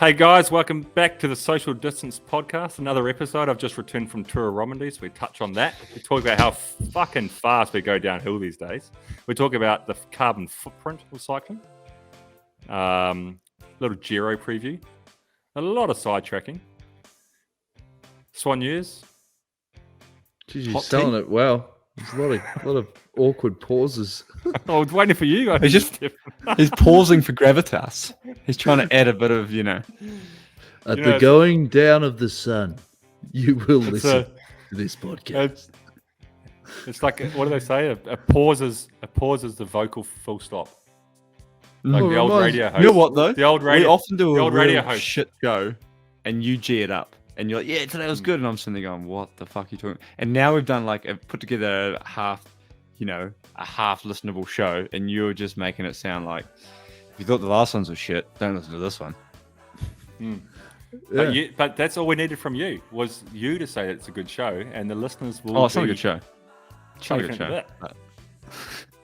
Hey guys, welcome back to the Social Distance Podcast. Another episode. I've just returned from Tour de Romandie, so we touch on that. We talk about how fucking fast we go downhill these days. We talk about the carbon footprint of cycling. Little Giro preview. A lot of sidetracking. Souigners. Geez, you're selling it well. There's a lot of awkward pauses. I was waiting for you guys. He's pausing for gravitas. He's trying to add a bit of, At the going down of the sun, you will listen to this podcast. It's like, what do they say? A pause is the vocal full stop. Like the old radio host. You know what though? The old radio. We often do the a old real radio host. shit show, and you G it up, and you're like, "Yeah, today was good," and I'm sitting there going, "What the fuck are you talking?" And now we've done put together a half listenable show, and you're just making it sound like if you thought the last ones were shit, don't listen to this one. Yeah. But that's all we needed from you was you to say that it's a good show, and the listeners will. Oh, it's not a good show. It's not a good show.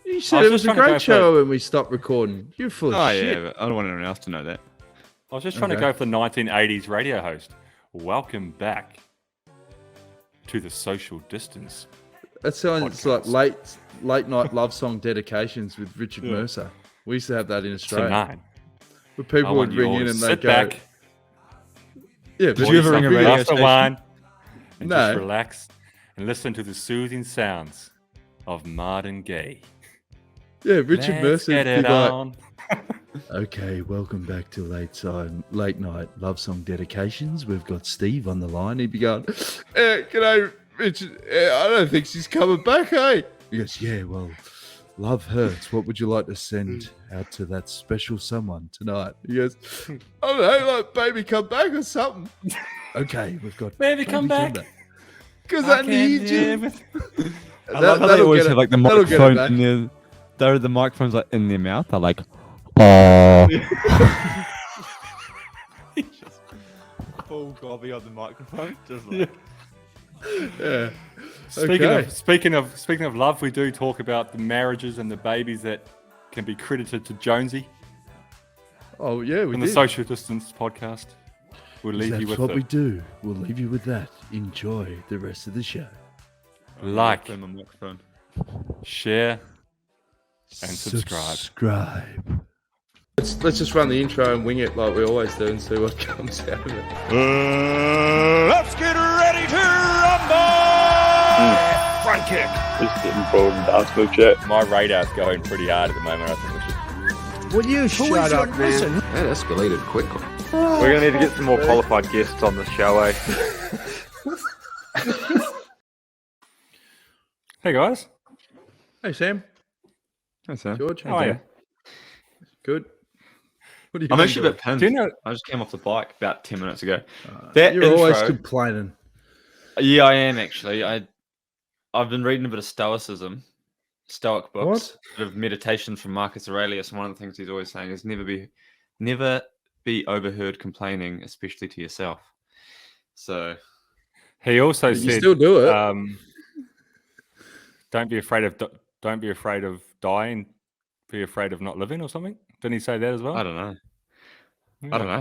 You said it was a great show when we stopped recording. You're full of shit. Yeah, but I don't want anyone else to know that. I was just trying to go for the 1980s radio host. Welcome back to the Social Distance. That sounds like late night love song dedications with Richard Mercer. We used to have that in Australia. Tonight, where people would ring in and they'd go, back. Yeah, did you ever ring a radio station? Wine and just relax and listen to the soothing sounds of Martin Gaye. Yeah, Richard Mercer would be on. Okay, welcome back to late night love song dedications. We've got Steve on the line. He'd be going, "G'day, Richard. I don't think she's coming back, hey?" He goes, "Yeah, well, love hurts. What would you like to send out to that special someone tonight?" He goes, "I don't know, like baby come back or something." Okay, we've got baby come back. Because I need you. I love how they always have the microphone in their, the microphone's in their mouth. They're like, oh. Just full gobby on the microphone. Just like. Yeah. Speaking of love, we do talk about the marriages and the babies that can be credited to Jonsey. Oh yeah, we in did. The Social Distance Podcast. We'll leave you with what we do. We'll leave you with that. Enjoy the rest of the show. Like, share, and subscribe. Let's just run the intro and wing it like we always do and see what comes out of it. Let's get ready to rumble! Front kick. Just getting bored and Untitled Chapter. My radar's going pretty hard at the moment. I think we should. Will you shut up, man? That escalated quickly. We're going to need to get some more qualified guests on this show, eh? Hey guys. Hey Sam. Hey Sam. George. How are you? Good. What are you I'm doing, actually a bit pinned. Do you know? I just came off the bike about 10 minutes ago. You're always complaining. Yeah, I am actually. I've been reading a bit of Stoic books, a bit of meditation from Marcus Aurelius, and one of the things he's always saying is never be overheard complaining, especially to yourself. So he also said, "You still do it. Don't be afraid of dying. Be afraid of not living, or something." Didn't he say that as well? I don't know. Yeah, I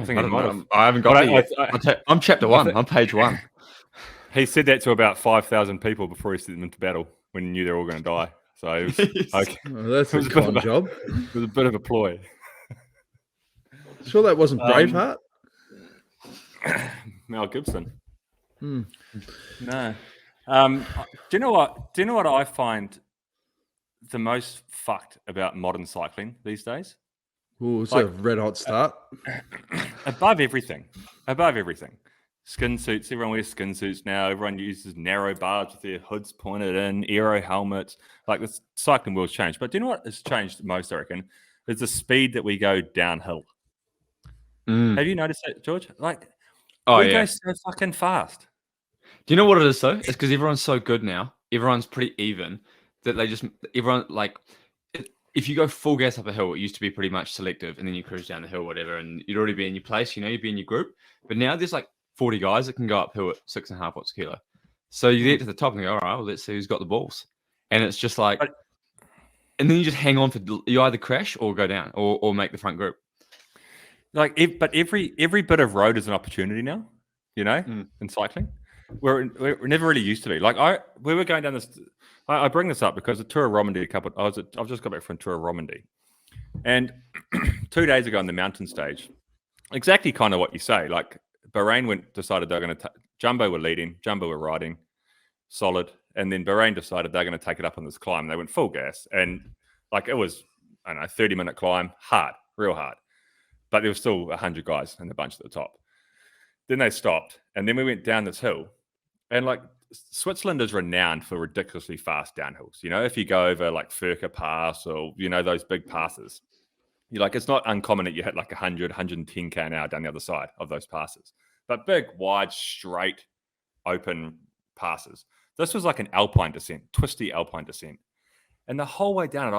haven't got it yet. I'm chapter 1. I'm page 1. He said that to about 5,000 people before he sent them into battle when he knew they were all going to die. So it was, that's a con job. It was a bit of a ploy. Sure, that wasn't Braveheart. Mel Gibson. No. Do you know what I find the most fucked about modern cycling these days? Oh, it's a red hot start. Above everything. Skin suits. Everyone wears skin suits now. Everyone uses narrow bars with their hoods pointed in, aero helmets. Like the cycling world's changed. But do you know what has changed most, I reckon? Is the speed that we go downhill. Have you noticed that, George? We go so fucking fast. Do you know what it is, though? It's because everyone's so good now. Everyone's pretty even that if you go full gas up a hill, it used to be pretty much selective, and then you cruise down the hill, whatever, and you'd already be in your place, you'd be in your group. But now there's 40 guys that can go uphill at 6.5 watts a kilo. So you get to the top and go, all right, well, let's see who's got the balls. And it's just and then you just hang on you either crash or go down or make the front group. but every bit of road is an opportunity now, in cycling. Where we never really used to be. We were going down this. I bring this up because the Tour of Romandie I've just got back from Tour of Romandie, and 2 days ago on the mountain stage, exactly kind of what you say. Like Bahrain decided they're going to Jumbo were leading, Jumbo were riding, solid, and then Bahrain decided they're going to take it up on this climb. They went full gas, and it was 30-minute climb, hard, real hard, but there was still 100 guys in the bunch at the top. Then they stopped, and then we went down this hill. And Switzerland is renowned for ridiculously fast downhills. If you go over Furka Pass or, those big passes, it's not uncommon that you hit 100, 110k an hour down the other side of those passes. But big, wide, straight, open passes. This was like an alpine descent, twisty alpine descent. And the whole way down it,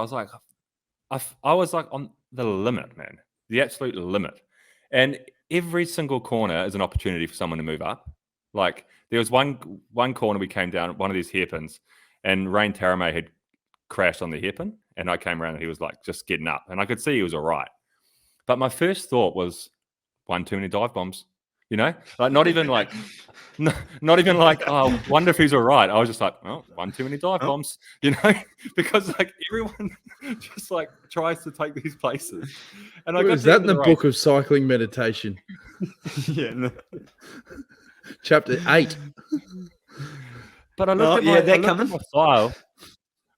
I was on the limit, man, the absolute limit. And every single corner is an opportunity for someone to move up. There was one corner we came down, one of these hairpins, and Rain Taramay had crashed on the hairpin, and I came around and he was just getting up, and I could see he was all right. But my first thought was, one too many dive bombs, not even oh, wonder if he's all right. I was just one too many dive bombs, because everyone just tries to take these places. And is that in the book of cycling meditation? Yeah. No. Chapter 8. But I looked at my file.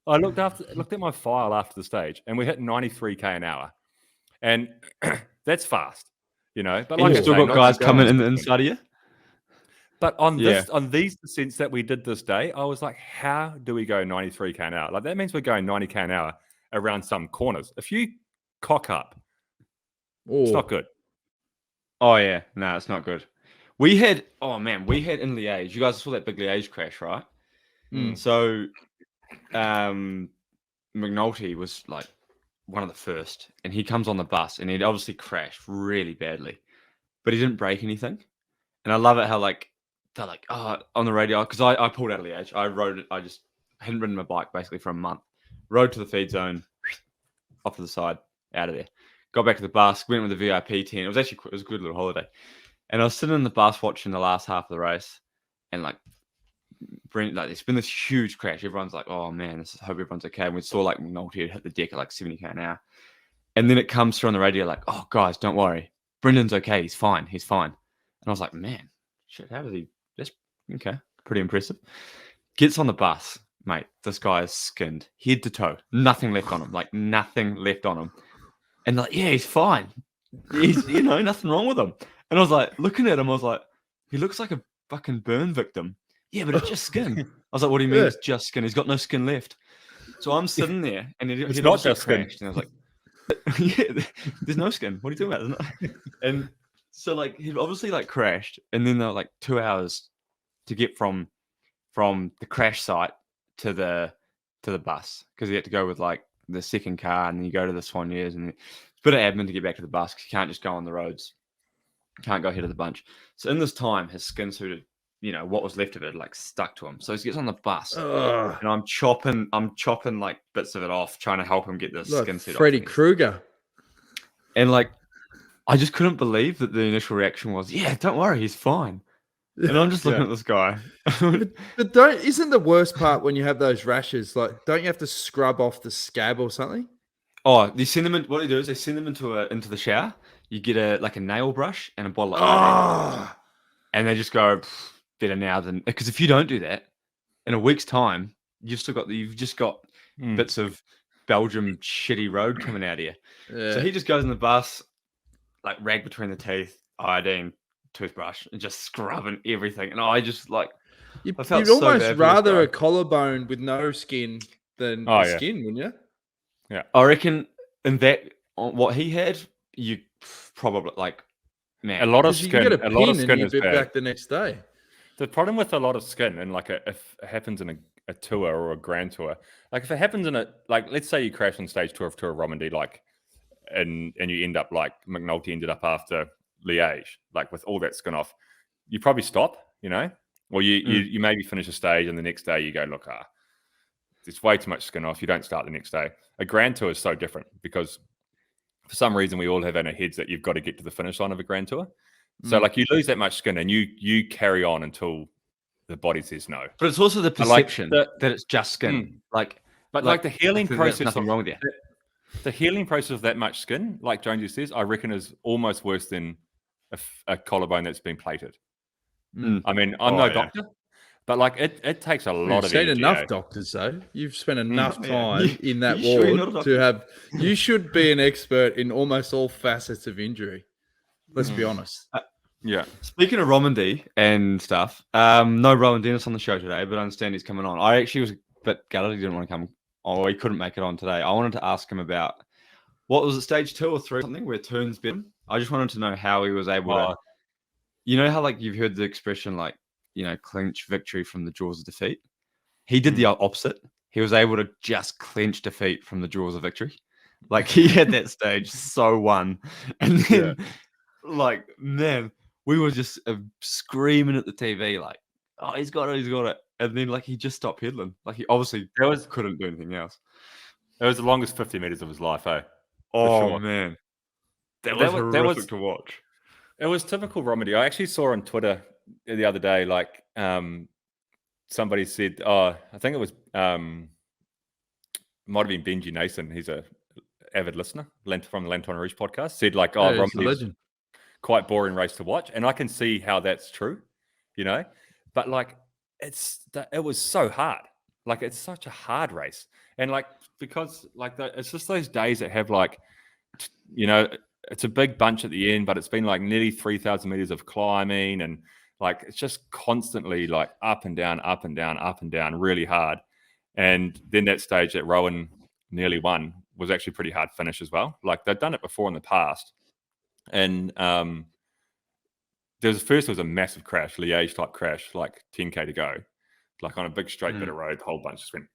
I looked at my file after the stage, and we hit 93k an hour, and that's fast, But you still got guys coming in the inside of you. But on these descents that we did this day, I was like, how do we go 93k an hour? That means we're going 90k an hour around some corners. If you cock up, it's not good. Oh yeah, no, it's not good. We had in Liège. You guys saw that big Liège crash, right? So, McNulty was one of the first, and he comes on the bus, and he'd obviously crashed really badly, but he didn't break anything. And I love it how they're on the radio, because I pulled out of Liège. I rode it. I just hadn't ridden my bike basically for a month. Rode to the feed zone, off to the side, out of there. Got back to the bus, went with the VIP tent. It was a good little holiday. And I was sitting in the bus watching the last half of the race, and there's been this huge crash. Everyone's like, "Oh man, I hope everyone's okay." And we saw McNulty had hit the deck at 70k an hour, and then it comes through on the radio "Oh guys, don't worry, Brendan's okay. He's fine. He's fine." And I was like, "Man, shit, how does he? That's okay, pretty impressive." Gets on the bus, mate. This guy is skinned head to toe, nothing left on him, nothing left on him, and yeah, he's fine. He's nothing wrong with him. And I was looking at him, I was like, he looks like a fucking burn victim. Yeah, but it's just skin. I was like, what do you mean it's just skin? He's got no skin left. So I'm sitting there, and it's not just skin. And I was like, yeah, there's no skin. What are you talking about? And so he obviously crashed, and then there were 2 hours to get from the crash site to the bus, because he had to go with the second car, and then you go to the Souigners, and it's a bit of admin to get back to the bus, because you can't just go on the roads. Can't go ahead of the bunch. So in this time, his skin suited, what was left of it, stuck to him. So he gets on the bus, and I'm chopping bits of it off, trying to help him get this skin suit off. Freddy Krueger. And I just couldn't believe that the initial reaction was, "Yeah, don't worry, he's fine." And I'm just looking at this guy. but isn't the worst part when you have those rashes? Don't you have to scrub off the scab or something? Oh, they send them in. What they do is they send them into the shower. You get a nail brush and a bottle of iodine, and they just go better now than, because if you don't do that, in a week's time, you've just got bits of Belgium shitty road coming out of you. Yeah. So he just goes in the bus, rag between the teeth, iodine, toothbrush, and just scrubbing everything. And I just you'd almost rather a collarbone with no skin than skin, wouldn't you? Yeah, I reckon in that what he had, you probably man, a lot of skin. You get a lot of skin is bit bad. back the next day. The problem with a lot of skin, and if it happens in a tour or a grand tour, if it happens in let's say you crash on stage tour of Tour of Romandie, and you end up McNulty ended up after Liège, with all that skin off, you probably stop, or you maybe finish a stage, and the next day you go, look, there's way too much skin off. You don't start the next day. A grand tour is so different, because for some reason, we all have in our heads that you've got to get to the finish line of a Grand Tour. So, like, you lose that much skin and you carry on until the body says no. But it's also the perception that it's just skin. But the healing process, nothing wrong with you. The healing process of that much skin, like Jonsey says, I reckon is almost worse than a collarbone that's been plated. I mean, I'm no doctor, but like it takes a lot of energy. You've seen enough doctors, though. You've spent enough time in that sure ward to have. You should be an expert in almost all facets of injury. Let's be honest. Yeah. Speaking of Romandie and stuff, no Roland Dennis on the show today, but I understand he's coming on. I actually was a bit gutted he didn't want to come. Oh, he couldn't make it on today. I wanted to ask him about what was it, stage 2 or 3 or something, where turns bit him. I just wanted to know how he was able to. You know how like you've heard the expression like, you know, clinch victory from the jaws of defeat? He did the opposite. He was able to just clinch defeat from the jaws of victory. Like he had that stage so won. And then like, man, we were just screaming at the TV like, oh, he's got it. And then like he just stopped pedaling. Like he obviously couldn't do anything else. It was the longest 50 meters of his life, eh? Oh, man. That was horrific to watch. It was typical Romandie. I actually saw on Twitter the other day, like somebody said, I think it was might have been Benji Nason. He's a avid listener from the Lanterne Rouge podcast. Said like, Romandie's quite boring race to watch, and I can see how that's true, you know. But like, it was so hard. Like it's such a hard race, and like because like it's just those days that have like, you know. It's a big bunch at the end, but it's been like nearly 3,000 meters of climbing, and like it's just constantly like up and down, up and down, up and down, really hard. And then that stage that Rowan nearly won was actually pretty hard finish as well. Like they've done it before in the past, and there was a massive crash, Liège type crash, like 10k to go, like on a big straight bit of road, the whole bunch just went.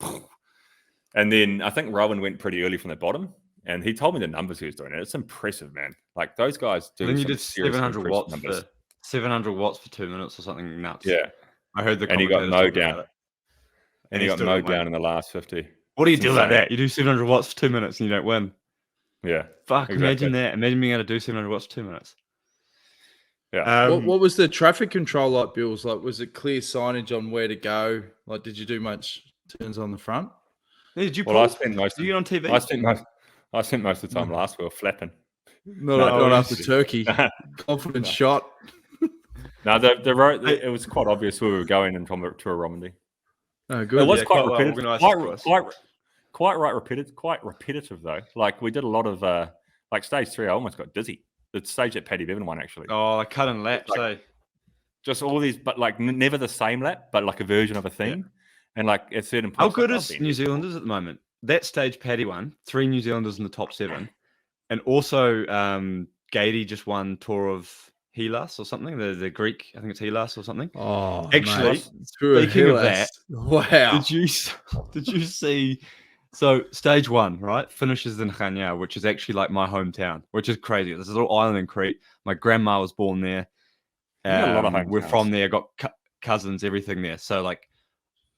And then I think Rowan went pretty early from the bottom. And he told me the numbers he was doing. It's impressive, man. Like those guys do. Then you did 700 watts for 700 watts for 2 minutes or something nuts. Yeah, I heard the. And he got mowed down. And he got mowed down in the last 50. What do you do like that? You do 700 watts for 2 minutes and you don't win. Yeah. Fuck! Exactly. Imagine that. Imagine being able to do 700 watts for 2 minutes. Yeah. What was the traffic control like, Bewls? Like, was it clear signage on where to go? Like, did you do much turns on the front? Yeah, did you? Well, I spent most. Did you get on TV? I spent most of the time last week flapping. Not after Turkey. Confident shot. No, the road. It was quite obvious where we were going in Tour de Romandie. Oh, good. It was quite repetitive. Quite repetitive though. Like we did a lot of like stage 3. I almost got dizzy. The stage that Paddy Bevan won actually. Oh, like cut and laps. Like, just all these, but like never the same lap, but like a version of a theme. Yeah. And like at certain points. How good is New Zealanders at the moment? That stage Paddy won, 3 New Zealanders in the top 7. And also Gady just won Tour of Hellas or something. The Greek, I think it's Hellas or something. Oh, actually, speaking of that, wow. Did you see? So stage 1, right, finishes in Chania, which is actually like my hometown, which is crazy. There's a little island in Crete. My grandma was born there. We're from there. Got cousins, everything there. So like,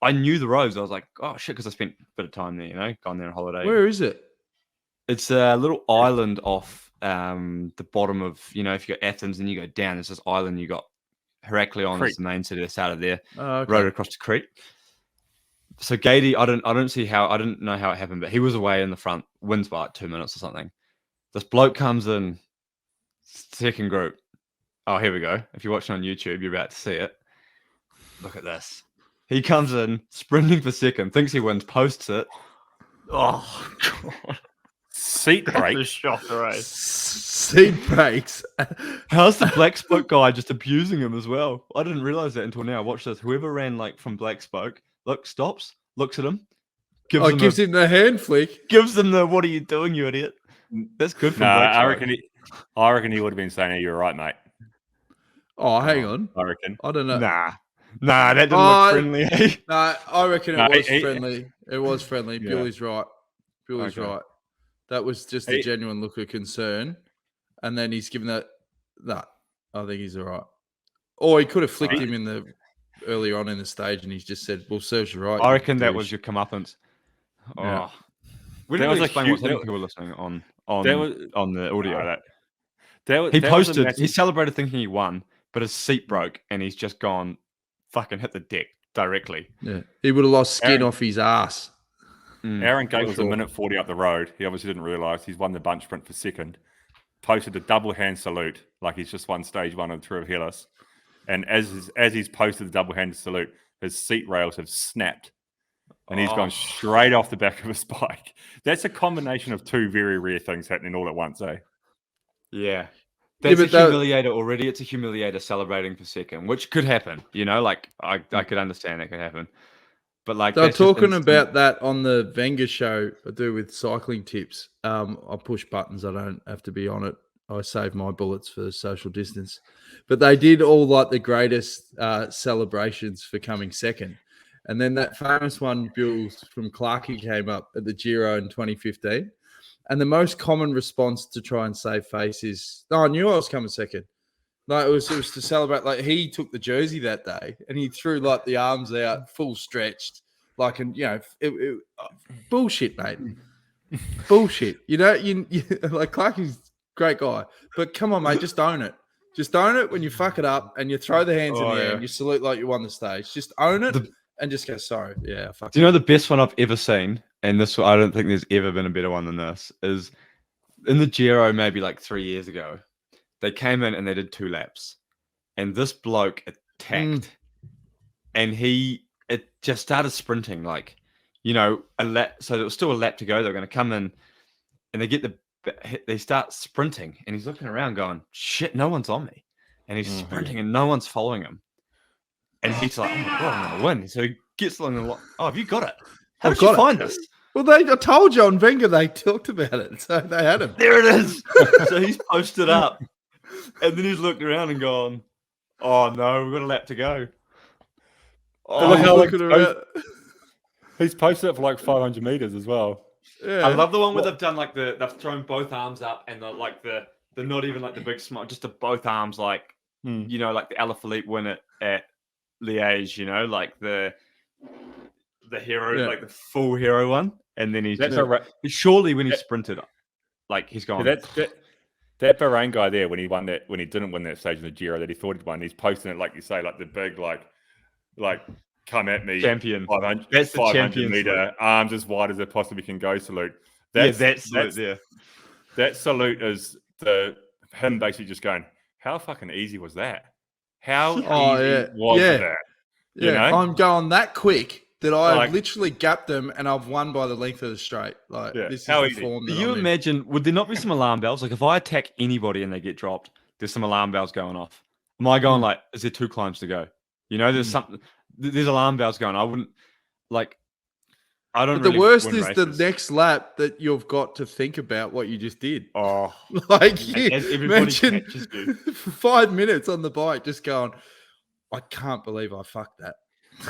I knew the roads. I was like, oh shit, because I spent a bit of time there, you know, gone there on holiday. Where is it? It's a little island off the bottom of, you know, if you go Athens and you go down, there's this island. You got Heraklion is the main city that's out of there. Oh, okay. Road across to Crete. So Gady, I didn't know how it happened, but he was away in the front, wins by like 2 minutes or something. This bloke comes in, second group. Oh, here we go. If you're watching on YouTube, you're about to see it. Look at this. He comes in, sprinting for second, thinks he wins, posts it. Oh, God. Seat breaks. Shocker, eh? Seat breaks. How's the Black Spoke guy just abusing him as well? I didn't realize that until now. Watch this. Whoever ran like from Black Spoke, stops, looks at him, gives him the hand flick. Gives him the, what are you doing, you idiot? That's good for Black Spoke. I reckon he would have been saying, hey, you're right, mate. Oh, hang on. I reckon. I don't know. Nah, that didn't look friendly. Nah, I reckon it was friendly. It was friendly. Yeah. Billy's right. Right. That was just a genuine look of concern. And then he's given that. Nah, I think he's all right. Or he could have flicked him earlier on in the stage and he's just said, well, serves you right. I reckon that was your comeuppance. Oh. Yeah. We didn't really explain what's happening to people listening on on the audio. He posted. He celebrated thinking he won, but his seat broke, and he's just gone, fucking hit the deck directly. Yeah, he would have lost skin off his ass. Aaron Gate was a minute 40 up the road. He obviously didn't realise he's won the bunch sprint for second. Posted a double hand salute, like he's just won stage 1 of the Tour of Hellas. And as he's posted the double hand salute, his seat rails have snapped. And he's gone straight off the back of his bike. That's a combination of two very rare things happening all at once, eh? Yeah. That's a humiliator already. It's a humiliator celebrating for second, which could happen. Like I could understand that could happen. But like they're talking about that on the Wenger show I do with cycling tips. I push buttons. I don't have to be on it. I save my bullets for social distance. But they did all like the greatest celebrations for coming second. And then that famous one, Bewls from Clarkey, came up at the Giro in 2015. And the most common response to try and save face is, "No, I knew I was coming second." Like it was to celebrate. Like he took the jersey that day and he threw like the arms out, full stretched, like bullshit, mate. Bullshit. You like Clarkey's a great guy, but come on, mate, just own it. Just own it when you fuck it up and you throw the hands in the air and you salute like you won the stage. Just own it and just go, sorry. Yeah, fuck. Do you know the best one I've ever seen? And this, I don't think there's ever been a better one than this, is in the Giro maybe like 3 years ago. They came in and they did 2 laps. And this bloke attacked. And it just started sprinting like, a lap. So there was still a lap to go. They're going to come in and they start sprinting. And he's looking around going, shit, no one's on me. And he's sprinting and no one's following him. And he's like, oh my God, I'm going to win. So he gets along the line. Oh, have you got it? How did you find this? Well, I told you on Wenger they talked about it, so they had him. There it is. So he's posted up, and then he's looked around and gone, "Oh no, we've got a lap to go." He's posted it for like 500 meters as well. Yeah. I love the one where they've done like they've thrown both arms up and they're not even like the big smile, just both arms like like the Alaphilippe win at Liège, like the hero, like the full hero one, and then he's surely when he sprinted, like he's gone. Yeah, that Bahrain guy there when he didn't win that stage in the Giro that he thought he'd won, he's posting it like you say, like the big like come at me champion. 500, that's the 500 champion meter salute. Arms as wide as it possibly can go salute. That salute is him basically just going, how fucking easy was that? How easy was that? I'm going that quick that I've literally gapped them and I've won by the length of the straight. Like this is the form. Do you imagine? Would there not be some alarm bells? Like if I attack anybody and they get dropped, there's some alarm bells going off. Am I going like? Is there 2 climbs to go? There's something. There's alarm bells going. I wouldn't like. I don't. But the worst is races. the next lap that you've got to think about what you just did. Oh, like imagine for 5 minutes on the bike, just going. I can't believe I fucked that.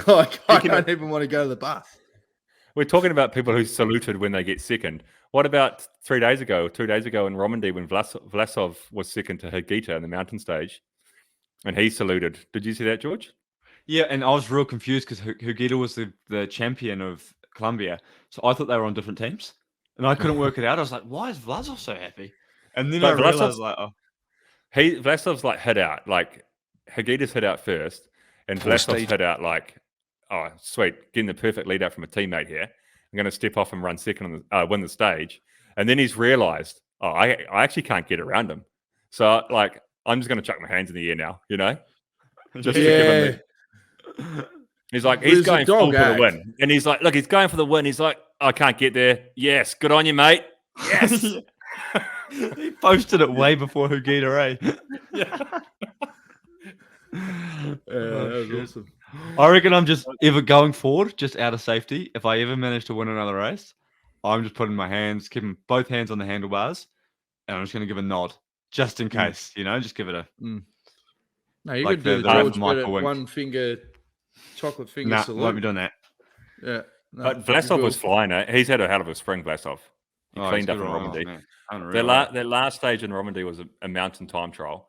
Like, I don't even want to go to the bus. We're talking about people who saluted when they get second. What about 2 days ago in Romandie when Vlasov was second to Higuita in the mountain stage and he saluted? Did you see that, George? Yeah, and I was real confused because Higuita was the champion of Colombia. So I thought they were on different teams and I couldn't work it out. I was like, why is Vlasov so happy? And then I realized Vlasov's like hit out. Like Higuita's hit out first. And Vlasov's hit out like, oh, sweet, getting the perfect lead out from a teammate here. I'm going to step off and run second on win the stage. And then he's realized, I actually can't get around him. So, like, I'm just going to chuck my hands in the air now, Just to give him he's like, he's going full for the win. And he's like, look, he's going for the win. He's like, I can't get there. Yes, good on you, mate. Yes. He posted it way before Higuita, eh? Yeah. That was awesome. I reckon I'm just ever going forward, just out of safety. If I ever manage to win another race, I'm just putting my hands, keeping both hands on the handlebars, and I'm just going to give a nod, just in case, just give it a. No, you could do the George one finger, chocolate finger salute. Won't be doing that. Yeah, but Vlasov was flying. He's had a hell of a spring, Vlasov. He cleaned up in Romandie. That last stage in Romandie was a mountain time trial.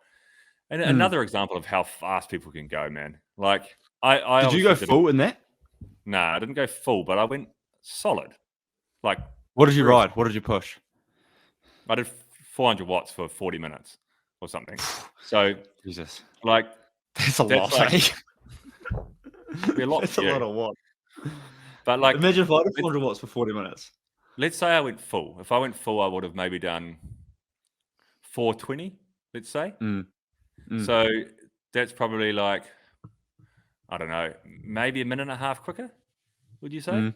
And another example of how fast people can go, man. Like, did you go full in that? No, I didn't go full, but I went solid. Like, what did you ride? What did you push? I did 400 watts for 40 minutes or something. So, Jesus, like, that's a That's lot. like- eh? be a lot That's for a you. lot of watts. But like, Imagine if I did 400 watts for 40 minutes. let's say I went full. If I went full, I would have maybe done 420. Let's say. Mm. So that's probably like, I don't know, maybe a minute and a half quicker. Would you say? Mm.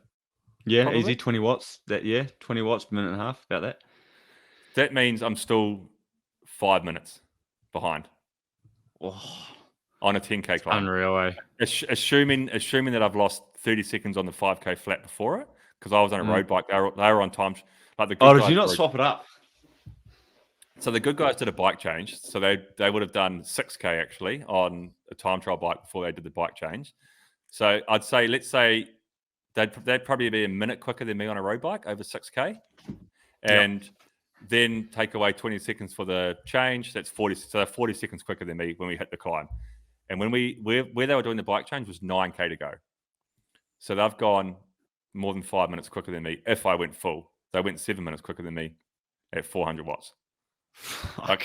Yeah, Probably. easy 20 watts. 20 watts, minute and a half, about that. That means I'm still 5 minutes behind Oh, on a 10K climb. unreal, eh? Assuming that I've lost 30 seconds on the 5K flat before it, because I was on a road bike. They were on time. Like the good Oh, did guys you not were- swap it up? So the good guys did a bike change. So they would have done 6K actually on a time trial bike before they did the bike change. So I'd say, let's say they'd probably be a minute quicker than me on a road bike over 6K. And then take away 20 seconds for the change. That's 40. So they're 40 seconds quicker than me when we hit the climb. And when where they were doing the bike change was 9K to go. So they've gone more than 5 minutes quicker than me if I went full. They went 7 minutes quicker than me at 400 watts. Fuck.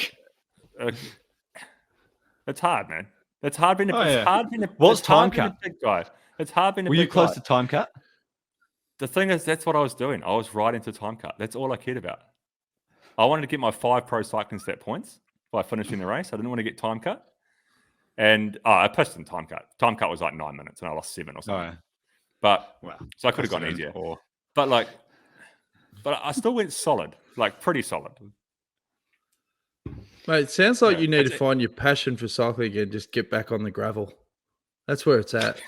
It's hard, man. It's hard being a, Oh, it's yeah. hard being a, What's it's hard time being cut? a big guy. It's hard being a Were big you close guy. to time cut? The thing is, that's what I was doing. I was riding to time cut. That's all I cared about. I wanted to get my 5 pro cycling stat points by finishing the race. I didn't want to get time cut. And I pissed in time cut. Time cut was like 9 minutes and I lost 7 or Oh, something. yeah. But Wow. so I could have gone easier. But I still went solid, like pretty solid. Mate, it sounds like Yeah, you need that's to it. find your passion for cycling and just get back on the gravel. That's where it's at.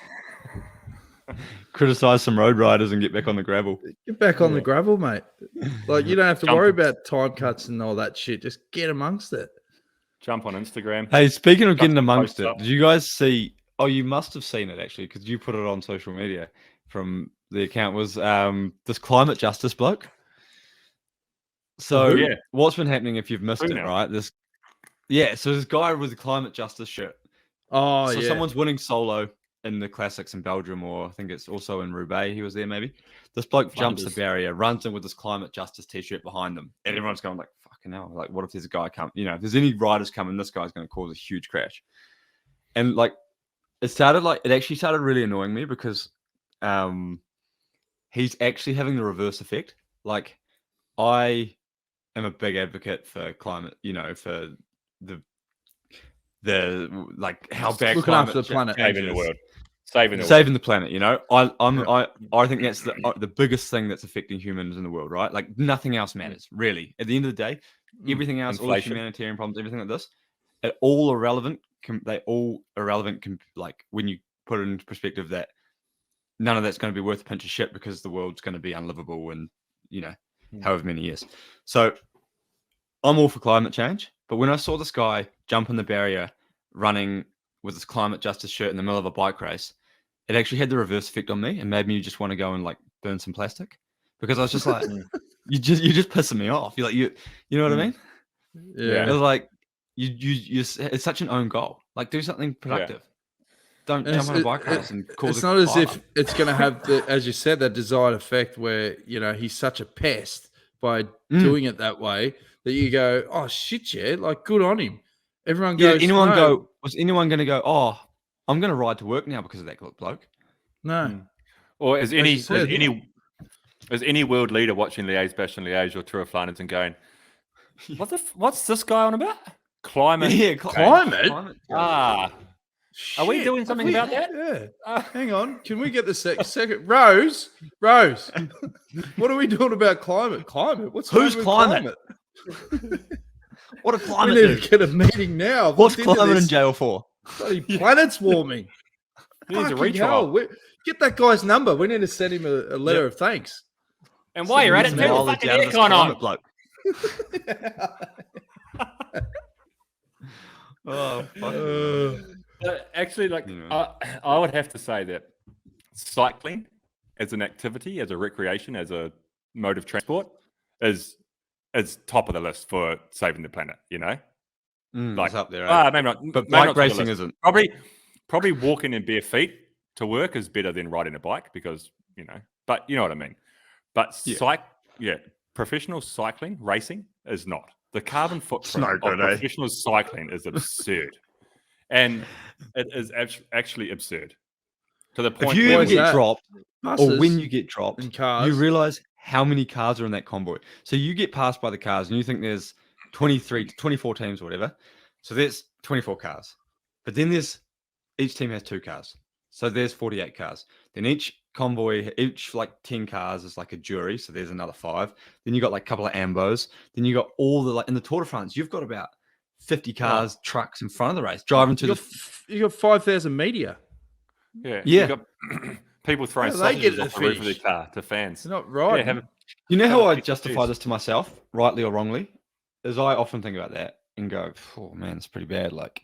Criticize some road riders and get back on the gravel. Get back on the gravel, mate. Like, you don't have to Jump worry it. about time cuts and all that shit. Just get amongst it. Jump on Instagram. Hey, speaking of Chuck getting some amongst posts it, up. did you guys see? Oh, you must have seen it actually, because you put it on social media. From the account was this climate justice bloke. So Yeah. what's been happening if you've missed Who it, now? right? So this guy with the climate justice shirt. Oh, So yeah. someone's winning solo in the classics in Belgium, or I think it's also in Roubaix. He was there maybe. This bloke jumps the Flanders. barrier, runs in with this climate justice t-shirt behind him, and everyone's going like, "Fucking hell!" Like, what if there's a guy come? You know, if there's any riders coming, this guy's going to cause a huge crash. And like, it actually started really annoying me because, he's actually having the reverse effect. Like, I am a big advocate for climate. You know, for the like how bad Looking climate after the planet. change Saving the is. world. Saving the world. Saving the planet, you know. I think that's the biggest thing that's affecting humans in the world, right? Like nothing else matters, really. At the end of the day, everything else, all the Inflation. humanitarian problems, everything like this, it all irrelevant. They all irrelevant. Like when you put it into perspective that none of that's going to be worth a pinch of shit because the world's going to be unlivable in, you know, however many years. So I'm all for climate change, but when I saw this guy jump in the barrier running with this climate justice shirt in the middle of a bike race, it actually had the reverse effect on me and made me just want to go and like burn some plastic, because I was just like, you're just pissing me off. You're like, you know what I mean? Yeah. It was like, you it's such an own goal. Like, do something productive. Don't And jump on a bike race and cause it's a not as fire. if it's going to have the, as you said, that desired effect where, you know, he's such a pest by doing it that way that you go, oh shit, yeah, like good on him. Everyone goes, no, was anyone going to go, oh, I'm going to ride to work now because of that bloke? no. Or is you said. any world leader watching Liège or Tour of Flanders and going, what's this guy on about? Climate. Yeah, Climate? Ah, are we Shit, doing have something we- about that? Yeah. Hang on. Can we get the second? Rose. What are we doing about climate? Climate? What's Who's going with climate? What a We climate need do? to get a meeting now. What's Look into climate in this. jail for? Bloody planet's warming. He needs a Fucking retrial. hell. Get that guy's number. We need to send him a letter of thanks. And while you're at it, turn the Knowledge fucking out of this aircon on. climate bloke. Oh, fuck. Actually, like, Yeah. I would have to say that cycling as an activity, as a recreation, as a mode of transport is top of the list for saving the planet, you know? Like, It's up there, eh? maybe not. But maybe not top bike of the racing list. isn't. Probably walking in bare feet to work is better than riding a bike because, you know, but you know what I mean. But Yeah. professional cycling racing is not. The carbon footprint no good, of eh? professional cycling is absurd, and it is actually absurd to the If point you where ever is get that? dropped, or Buses when you get dropped, and cars. you realize how many cars are in that convoy. So you get passed by the cars, and you think there's 23 to 24 teams or whatever. So there's 24 cars, but then each team has 2 cars. So there's 48 cars. Then each convoy, each like 10 cars is like a jury. So there's another 5. Then you got like a couple of ambos. Then you got all the in the Tour de France, you've got about 50 cars, trucks in front of the race, driving to you got 5,000 media. Yeah. Yeah. You got people throwing How do they get sausages to off the the roof of their finish? car to fans. They're not right. Yeah, You know have how a I piece of justify cheese. this to myself, rightly or wrongly, is I often think about that and go, "Oh man, it's pretty bad." Like,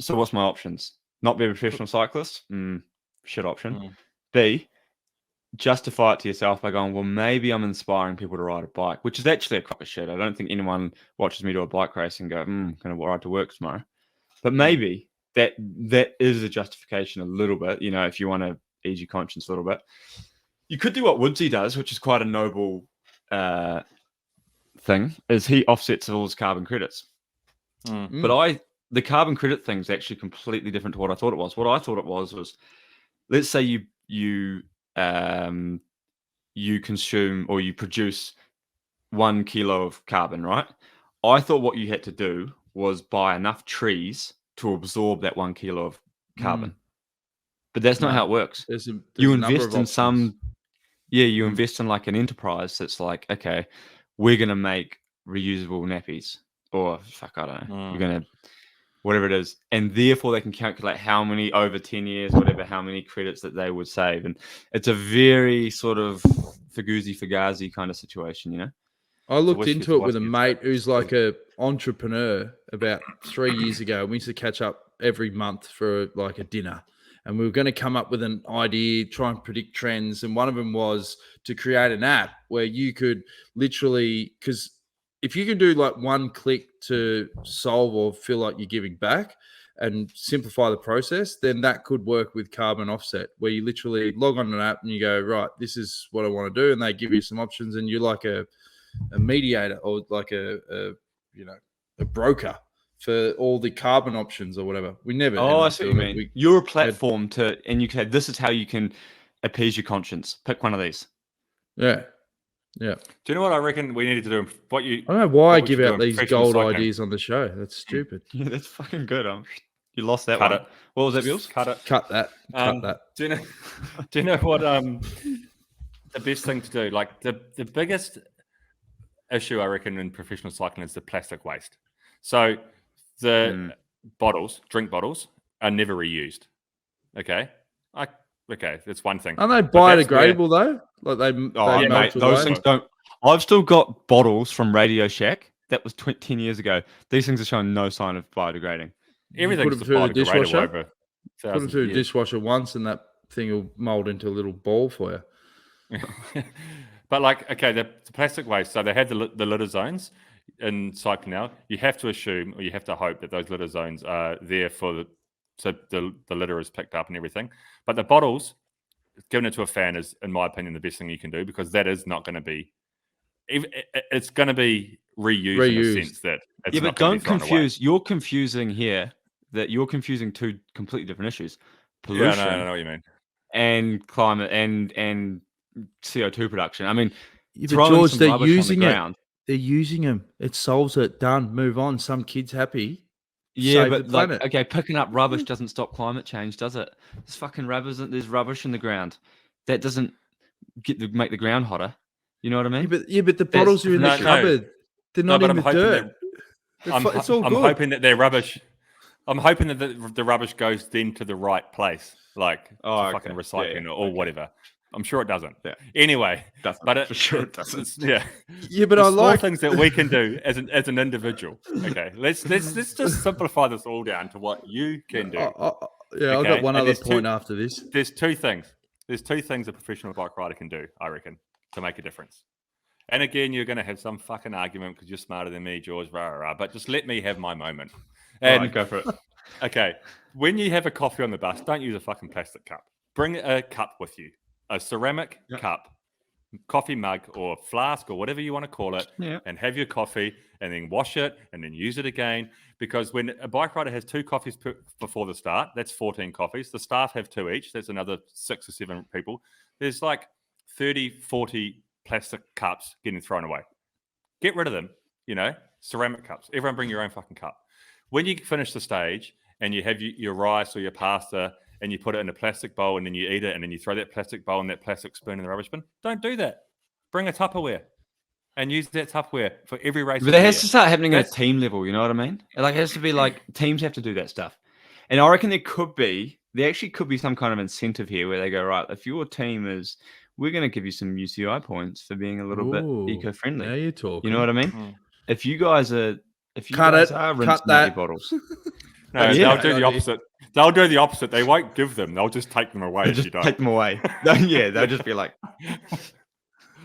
so what's my options? Not be a professional cyclist? Shit option. Mm. B, justify it to yourself by going, well, maybe I'm inspiring people to ride a bike, which is actually a crock of shit. I don't think anyone watches me do a bike race and go, going to ride to work tomorrow. But maybe that is a justification a little bit, you know, if you want to ease your conscience a little bit. You could do what Woodsy does, which is quite a noble thing, is he offsets all his carbon credits. But the carbon credit thing is actually completely different to what I thought it was. What I thought it was, let's say you consume or you produce 1 kilo of carbon, right? I thought what you had to do was buy enough trees to absorb that 1 kilo of carbon. But that's not how it works. There's You a number invest of in options. you invest in like an enterprise that's like, okay, we're going to make reusable nappies, or fuck, I don't know. We're going to, whatever it is. And therefore they can calculate how many over 10 years, whatever, how many credits that they would save. And it's a very sort of Fugazi kind of situation, you know? I looked which into is it with a what you- mate who's like a entrepreneur about 3 years ago. We used to catch up every month for like a dinner. And we were going to come up with an idea, try and predict trends. And one of them was to create an app where you could literally, because if you can do like one click to solve or feel like you're giving back and simplify the process, then that could work with carbon offset, where you literally log on an app and you go, right, this is what I want to do. And they give you some options and you're like a mediator or like a broker for all the carbon options or whatever. We never. Oh, I see what you mean. You're a platform and you can say, this is how you can appease your conscience. Pick one of these. Yeah. Yeah. Do you know what I reckon we needed to do? I don't know why I what we give should do out in these professional gold cycling. ideas on the show. That's stupid. Yeah, that's fucking good. You lost that Cut one. it. What was that, Bewls? Cut it. Cut that. Cut that. Do you know what the best thing to do? Like the biggest issue I reckon in professional cycling is the plastic waste. So the drink bottles are never reused. Okay. Okay, that's one thing. Aren't they But that's biodegradable though? Like they Yeah, melt mate, those away? things don't. I've still got bottles from Radio Shack. That was 10 years ago. These things are showing no sign of biodegrading. Everything's put them through the dishwasher? over Put them through the dishwasher once and that thing will mold into a little ball for you. But like, okay, the plastic waste. So they had the litter zones in cycling now. You have to assume or you have to hope that those litter zones are there so the litter is picked up and everything. But the bottles, giving it to a fan is, in my opinion, the best thing you can do, because that is not going to be. It's going to be reused in the sense that it's Yeah, not but gonna don't be thrown confuse. You're confusing here. That you're confusing two completely different issues: away. pollution Yeah, I know what you mean. and climate and CO2 production. I mean, Yeah, but throwing George, some they're rubbish on the using it. ground. They're using them. It solves it. Done. Move on. Some kid's happy. Yeah, Save but the planet. okay, picking up rubbish doesn't stop climate change, does it? There's fucking rubbish. There's rubbish in the ground. That doesn't make the ground hotter. You know what I mean? Yeah, but the bottles are in the No, cupboard. They're not in the dirt. It's all I'm good. hoping that their rubbish. I'm hoping that the rubbish goes then to the right place, like to fucking recycling or whatever. I'm sure it doesn't. Yeah. Anyway, Doesn't. but For sure it doesn't. Yeah. Yeah, but The I small like things that we can do as an individual. Okay, let's just simplify this all down to what you can do. I've Okay, got one and other there's point two- after this. There's two things. There's two things a professional bike rider can do, I reckon, to make a difference. And again, you're going to have some fucking argument because you're smarter than me, George. Rah, rah, rah, but just let me have my moment. And Right, go for it. okay, when you have a coffee on the bus, don't use a fucking plastic cup. Bring a cup with you, a ceramic cup. coffee mug or flask or whatever you want to call it, and have your coffee and then wash it and then use it again. Because when a bike rider has 2 coffees before the start, that's 14 coffees. The staff have 2 each. That's another 6 or 7 people. There's like 30, 40 plastic cups getting thrown away. Get rid of them, ceramic cups. Everyone bring your own fucking cup. When you finish the stage and you have your rice or your pasta and you put it in a plastic bowl and then you eat it and then you throw that plastic bowl and that plastic spoon in the rubbish bin, don't do that. Bring a Tupperware and use that Tupperware for every race. But it has to start happening at a team level, you know what I mean? Like, it has to be like teams have to do that stuff. And I reckon there actually could be some kind of incentive here where they go, right, if your team is, we're going to give you some UCI points for being a little bit eco-friendly. Now you're talking. You know what I mean? If you guys are rinsing out your bottles. No, they'll do the opposite. They'll do the opposite. They won't give them. They'll just take them away if you don't. Take them away. They'll just be like...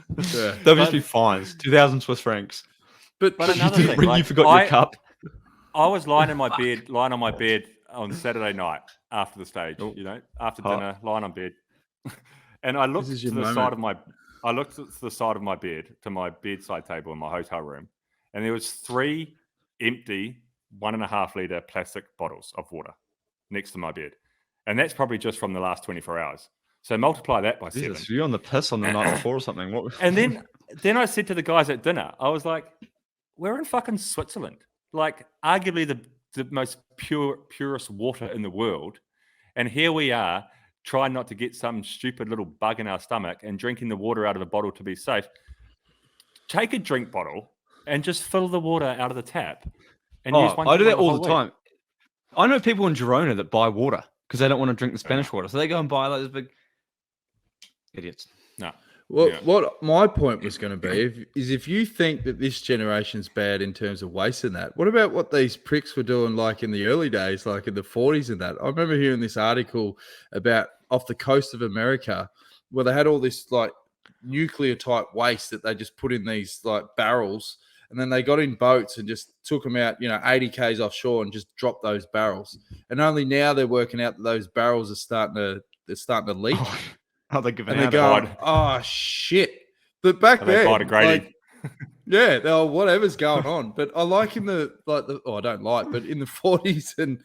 They'll just be fines. 2,000 Swiss francs. But another thing, you forgot your cup. I was lying on my bed on Saturday night after the stage, after dinner, lying on bed. And I looked to the side of my bed, to my bedside table in my hotel room, and there was 3 empty 1.5 litre plastic bottles of water next to my bed. And that's probably just from the last 24 hours. So multiply that by 7. You're on the piss on the night before or something. What? And then I said to the guys at dinner, I was like, we're in fucking Switzerland. Like, arguably the most purest water in the world. And here we are, trying not to get some stupid little bug in our stomach and drinking the water out of a bottle to be safe. Take a drink bottle and just fill the water out of the tap. And use one. I do that all the time. I know people in Girona that buy water because they don't want to drink the Spanish water. So they go and buy like this big... Idiots. No. What my point was going to be is if you think that this generation's bad in terms of waste and that, what about what these pricks were doing like in the early days, like in the 40s and that? I remember hearing this article about off the coast of America where they had all this like nuclear type waste that they just put in these like barrels, and then they got in boats and just took them out, 80 k's offshore and just dropped those barrels. And only now they're working out that those barrels are starting to leak. They're giving and they're going, oh shit! But back then, they're whatever's going on. But I like I don't like, but in the 40s and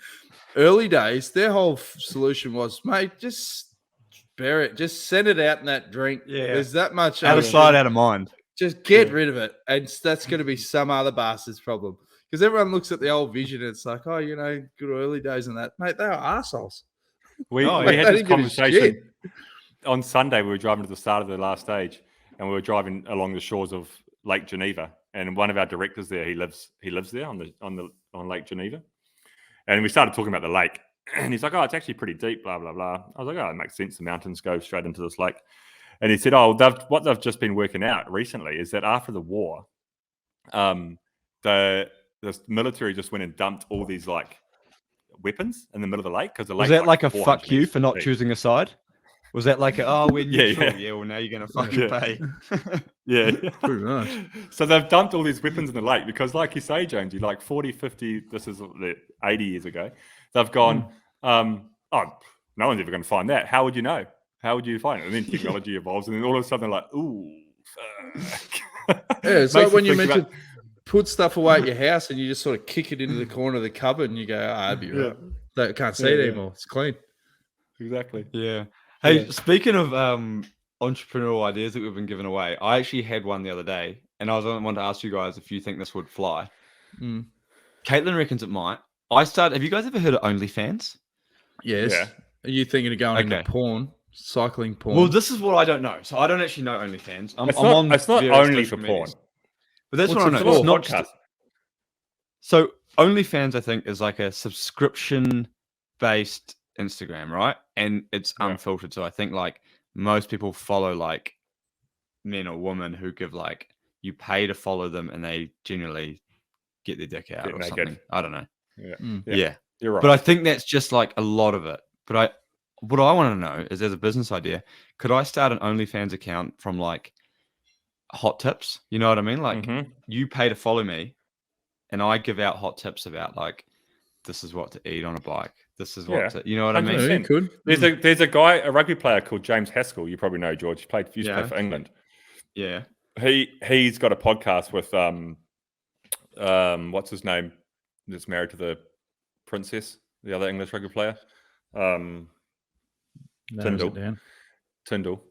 early days, their whole solution was, mate, just bury it, just send it out in that drink. Yeah, there's that much out of sight, out of mind. Just get rid of it, and that's going to be some other bastard's problem because everyone looks at the old vision and it's like, oh, good early days and that, mate. They are assholes. We had this conversation. On Sunday, we were driving to the start of the last stage, and we were driving along the shores of Lake Geneva. And one of our directors there, he lives there on Lake Geneva. And we started talking about the lake, and he's like, "Oh, it's actually pretty deep." Blah blah blah. I was like, "Oh, it makes sense. The mountains go straight into this lake." And he said, "Oh, what they've just been working out recently is that after the war, the military just went and dumped all these like weapons in the middle of the lake because the lake was that like a fuck you for not choosing a side." Was that like, we're neutral? Yeah, well, now you're going to fucking pay. Yeah, pretty much. So they've dumped all these weapons in the lake because, like you say, Jonesy, like 40, 50, this is 80 years ago, they've gone, no one's ever going to find that. How would you know? How would you find it? And then technology evolves, and then all of a sudden they're like, ooh, fuck. Yeah, it's like when you mentioned put stuff away at your house and you just sort of kick it into the corner of the cupboard and you go, that'd be right. I can't see it anymore. It's clean. Exactly. Yeah. Hey, speaking of entrepreneurial ideas that we've been giving away, I actually had one the other day, and I wanted to ask you guys if you think this would fly. Caitlin reckons it might. Have you guys ever heard of OnlyFans? Yes. Yeah. Are you thinking of going into porn, cycling porn? Well, this is what I don't know. So I don't actually know OnlyFans. It's not only for porn. But that's what I know. It's not just... So OnlyFans, I think, is like a subscription-based Instagram, right? And it's unfiltered. So I think like most people follow like men or women who give like you pay to follow them and they generally get their dick out or something. I don't know. Yeah. You're right. But I think that's just like a lot of it. But what I want to know is, as a business idea, could I start an OnlyFans account from like hot tips? You know what I mean? Like you pay to follow me and I give out hot tips about like, this is what to eat on a bike. This is what to, you know what I mean? You could. There's a guy, a rugby player called James Haskell. You probably know, George. He used to play for England. Yeah. He's got a podcast with what's his name? That's married to the princess, the other English rugby player. Narrows it down. Tyndall.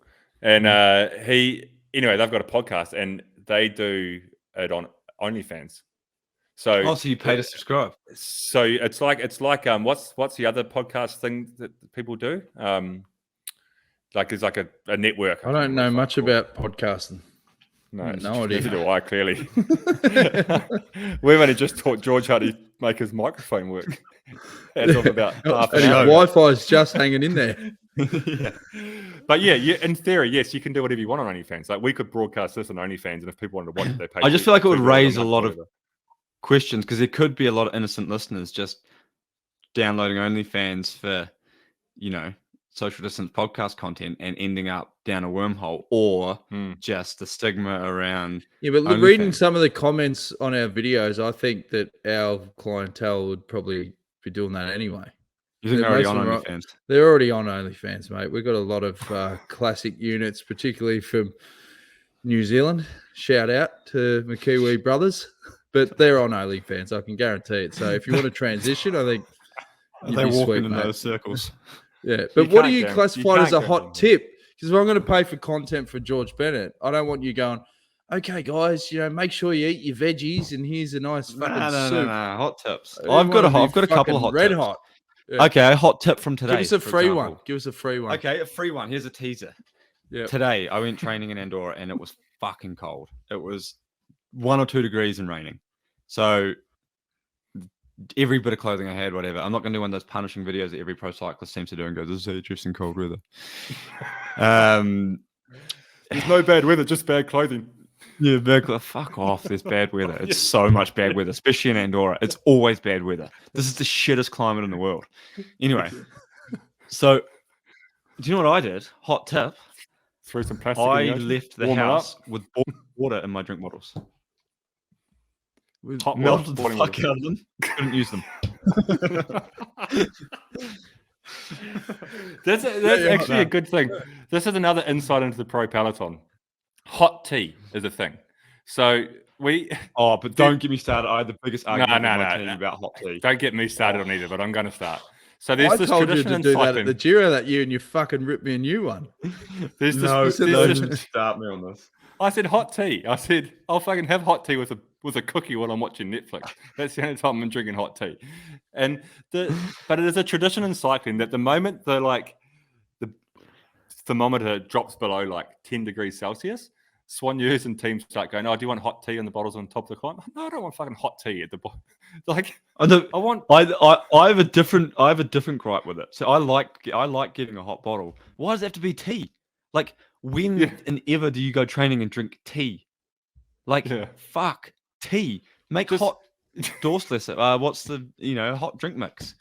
And anyway, they've got a podcast and they do it on OnlyFans. So So you pay to subscribe? So it's like what's the other podcast thing that people do? Like it's like a network. I don't know much about podcasting. No idea. Neither do I, clearly. We've only just taught George how to make his microphone work. As of about half an hour. Wi-Fi is just hanging in there. Yeah. But yeah, in theory, yes, you can do whatever you want on OnlyFans. Like we could broadcast this on OnlyFans, and if people wanted to watch it, they pay. I just feel like it would raise a lot of questions because there could be a lot of innocent listeners just downloading OnlyFans for, social distance podcast content and ending up down a wormhole, or just the stigma around. Yeah, but OnlyFans. reading some of the comments on our videos, I think that our clientele would probably be doing that anyway. You think they're already most on of them are- OnlyFans? They're already on OnlyFans, mate. We've got a lot of classic units, particularly from New Zealand. Shout out to McKiwi brothers. But they're on OnlyFans, I can guarantee it. So if you want to transition, I think Are they walking in those circles? Yeah, but what do you classify as a hot tip? Because if I'm going to pay for content for George Bennett, I don't want you going, okay, guys, make sure you eat your veggies, and here's a nice fucking soup. No, hot tips. I I've got a couple of hot red tips. hot. Yeah. Okay, a hot tip from today. Give us a for free example. one. Give us a free one. Okay, a free one. Here's a teaser. Yeah. Today, I went training in Andorra, and it was fucking cold. It was 1 or 2 degrees and raining. So every bit of clothing I had, whatever. I'm not going to do one of those punishing videos that every pro cyclist seems to do and go, this is how you dress in cold weather. There's no bad weather, just bad clothing. Yeah, fuck off. There's bad weather. It's so much bad weather, especially in Andorra. It's always bad weather. This is the shittest climate in the world. Anyway, so do you know what I did? Hot tip. Throw some plastic. I in the ocean, left the warm it house up. with boiling water in my drink bottles. With Hot Melted the boiling fuck water. out of them. Couldn't use them. That's actually a good thing. This is another insight into the pro peloton. Hot tea is a thing. So Oh, but don't get me started. I had the biggest argument with my team no. about hot tea. Don't get me started on either, but I'm going to start. So there's I this told you tradition to in do that cycling. at the Giro that year, and you fucking ripped me a new one. There's this, No, there's don't this- start me on this. I said hot tea. I said I'll fucking have hot tea with a cookie while I'm watching Netflix. That's the only time I'm drinking hot tea. But it is a tradition in cycling that the moment the thermometer drops below like 10 degrees Celsius, Souigners and teams start going, oh, do you want hot tea in the bottles on top of the climb? No, I don't want fucking hot tea at the bottom. Like I have a different gripe with it. So I like getting a hot bottle. Why does it have to be tea? Like when and ever do you go training and drink tea? Like fuck tea. Make hot Dorsless. What's the hot drink mix?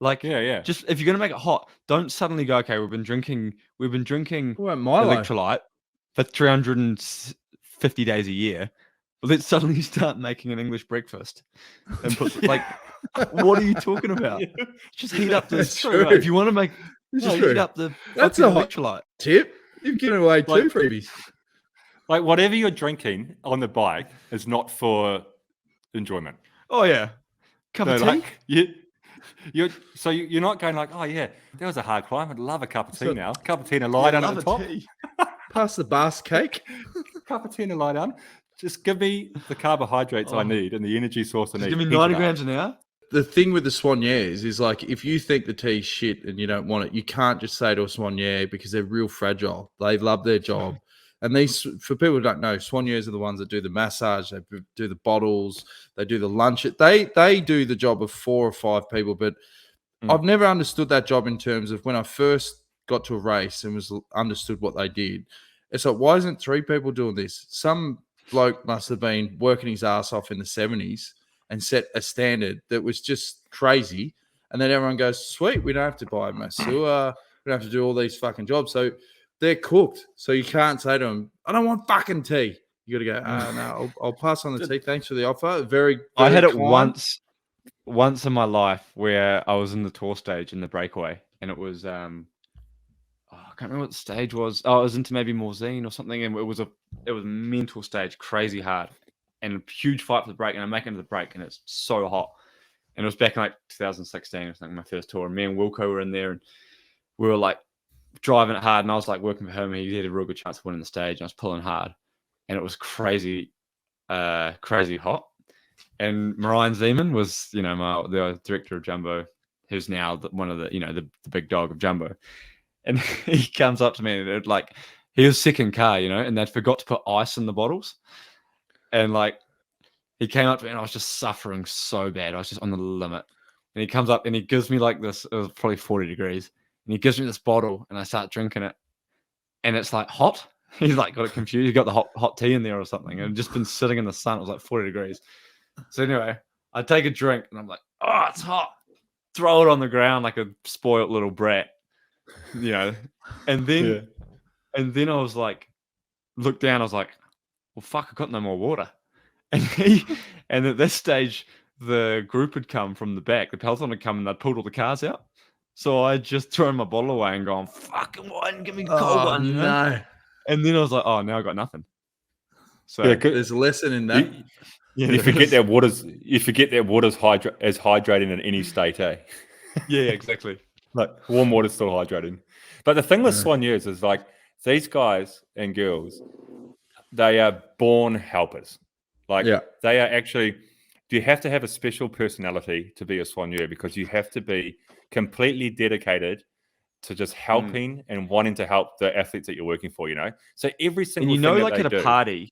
Like just if you're gonna make it hot, don't suddenly go, okay, we've been drinking What, Milo? electrolyte for 350 days a year. Well, let's suddenly start making an English breakfast and put what are you talking about? Just heat up the if you want to make heat up the That's a hot electrolyte tip. You've given away 2 freebies. Like whatever you're drinking on the bike is not for enjoyment. Oh yeah, cup of tea. Like you're not going like, oh yeah, that was a hard climb. I'd love a cup of tea now. Cup of tea and a lie down at the top. Pass the Bas cake. Cup of tea and a lie down. Just give me the carbohydrates I need and the energy source I need. Give me Heat 90 it up. grams an hour. The thing with the Souigners is like, if you think the tea's shit and you don't want it, you can't just say to a Souigner because they're real fragile. They love their job. And these, for people who don't know, Souigners are the ones that do the massage, they do the bottles, they do the lunch. They do the job of 4 or 5 people. But I've never understood that job in terms of when I first got to a race and was understood what they did. It's like, why isn't 3 people doing this? Some bloke must have been working his ass off in the 70s and set a standard that was just crazy. And then everyone goes, sweet, we don't have to buy a masseur. We don't have to do all these fucking jobs. So they're cooked. So you can't say to them, I don't want fucking tea. You got to go, no, I'll pass on the tea. Thanks for the offer. Very I had it kind. once in my life where I was in the tour stage in the breakaway, and it was I can't remember what the stage was. Oh, it was into maybe Morzine or something, and it was a mental stage, crazy hard, and a huge fight for the break. And I make it into the break, and it's so hot. And it was back in like 2016 or something, my first tour. And me and Wilco were in there, and we were like driving it hard. And I was like working for him. And he had a real good chance of winning the stage. And I was pulling hard, and it was crazy, crazy hot. And Marian Zeman was, the director of Jumbo, who's now one of the big dog of Jumbo. And he comes up to me and he was second car, and they'd forgot to put ice in the bottles. And he came up to me and I was just suffering so bad. I was just on the limit. And he comes up and he gives me this, it was probably 40 degrees. And he gives me this bottle and I start drinking it. And it's hot. He's got it confused. He got the hot tea in there or something. And just been sitting in the sun. It was 40 degrees. So anyway, I take a drink and I'm like, oh, it's hot. Throw it on the ground like a spoiled little brat. And then I was looked down, I was like, well, fuck, I've got no more water. And at this stage, the group had come from the back, the peloton had come and they'd pulled all the cars out. So I just thrown my bottle away and gone, fucking one, give me a cold one. No. And then I was like, oh, now I got nothing. So there's a lesson in that. You forget that water's as hydrating in any state, eh? Yeah, exactly. Warm water's still hydrating. But the thing with Souigners is these guys and girls, they are born helpers. They are actually, you have to have a special personality to be a Souigneur because you have to be completely dedicated to just helping and wanting to help the athletes that you're working for, So every single thing that they at do, a party,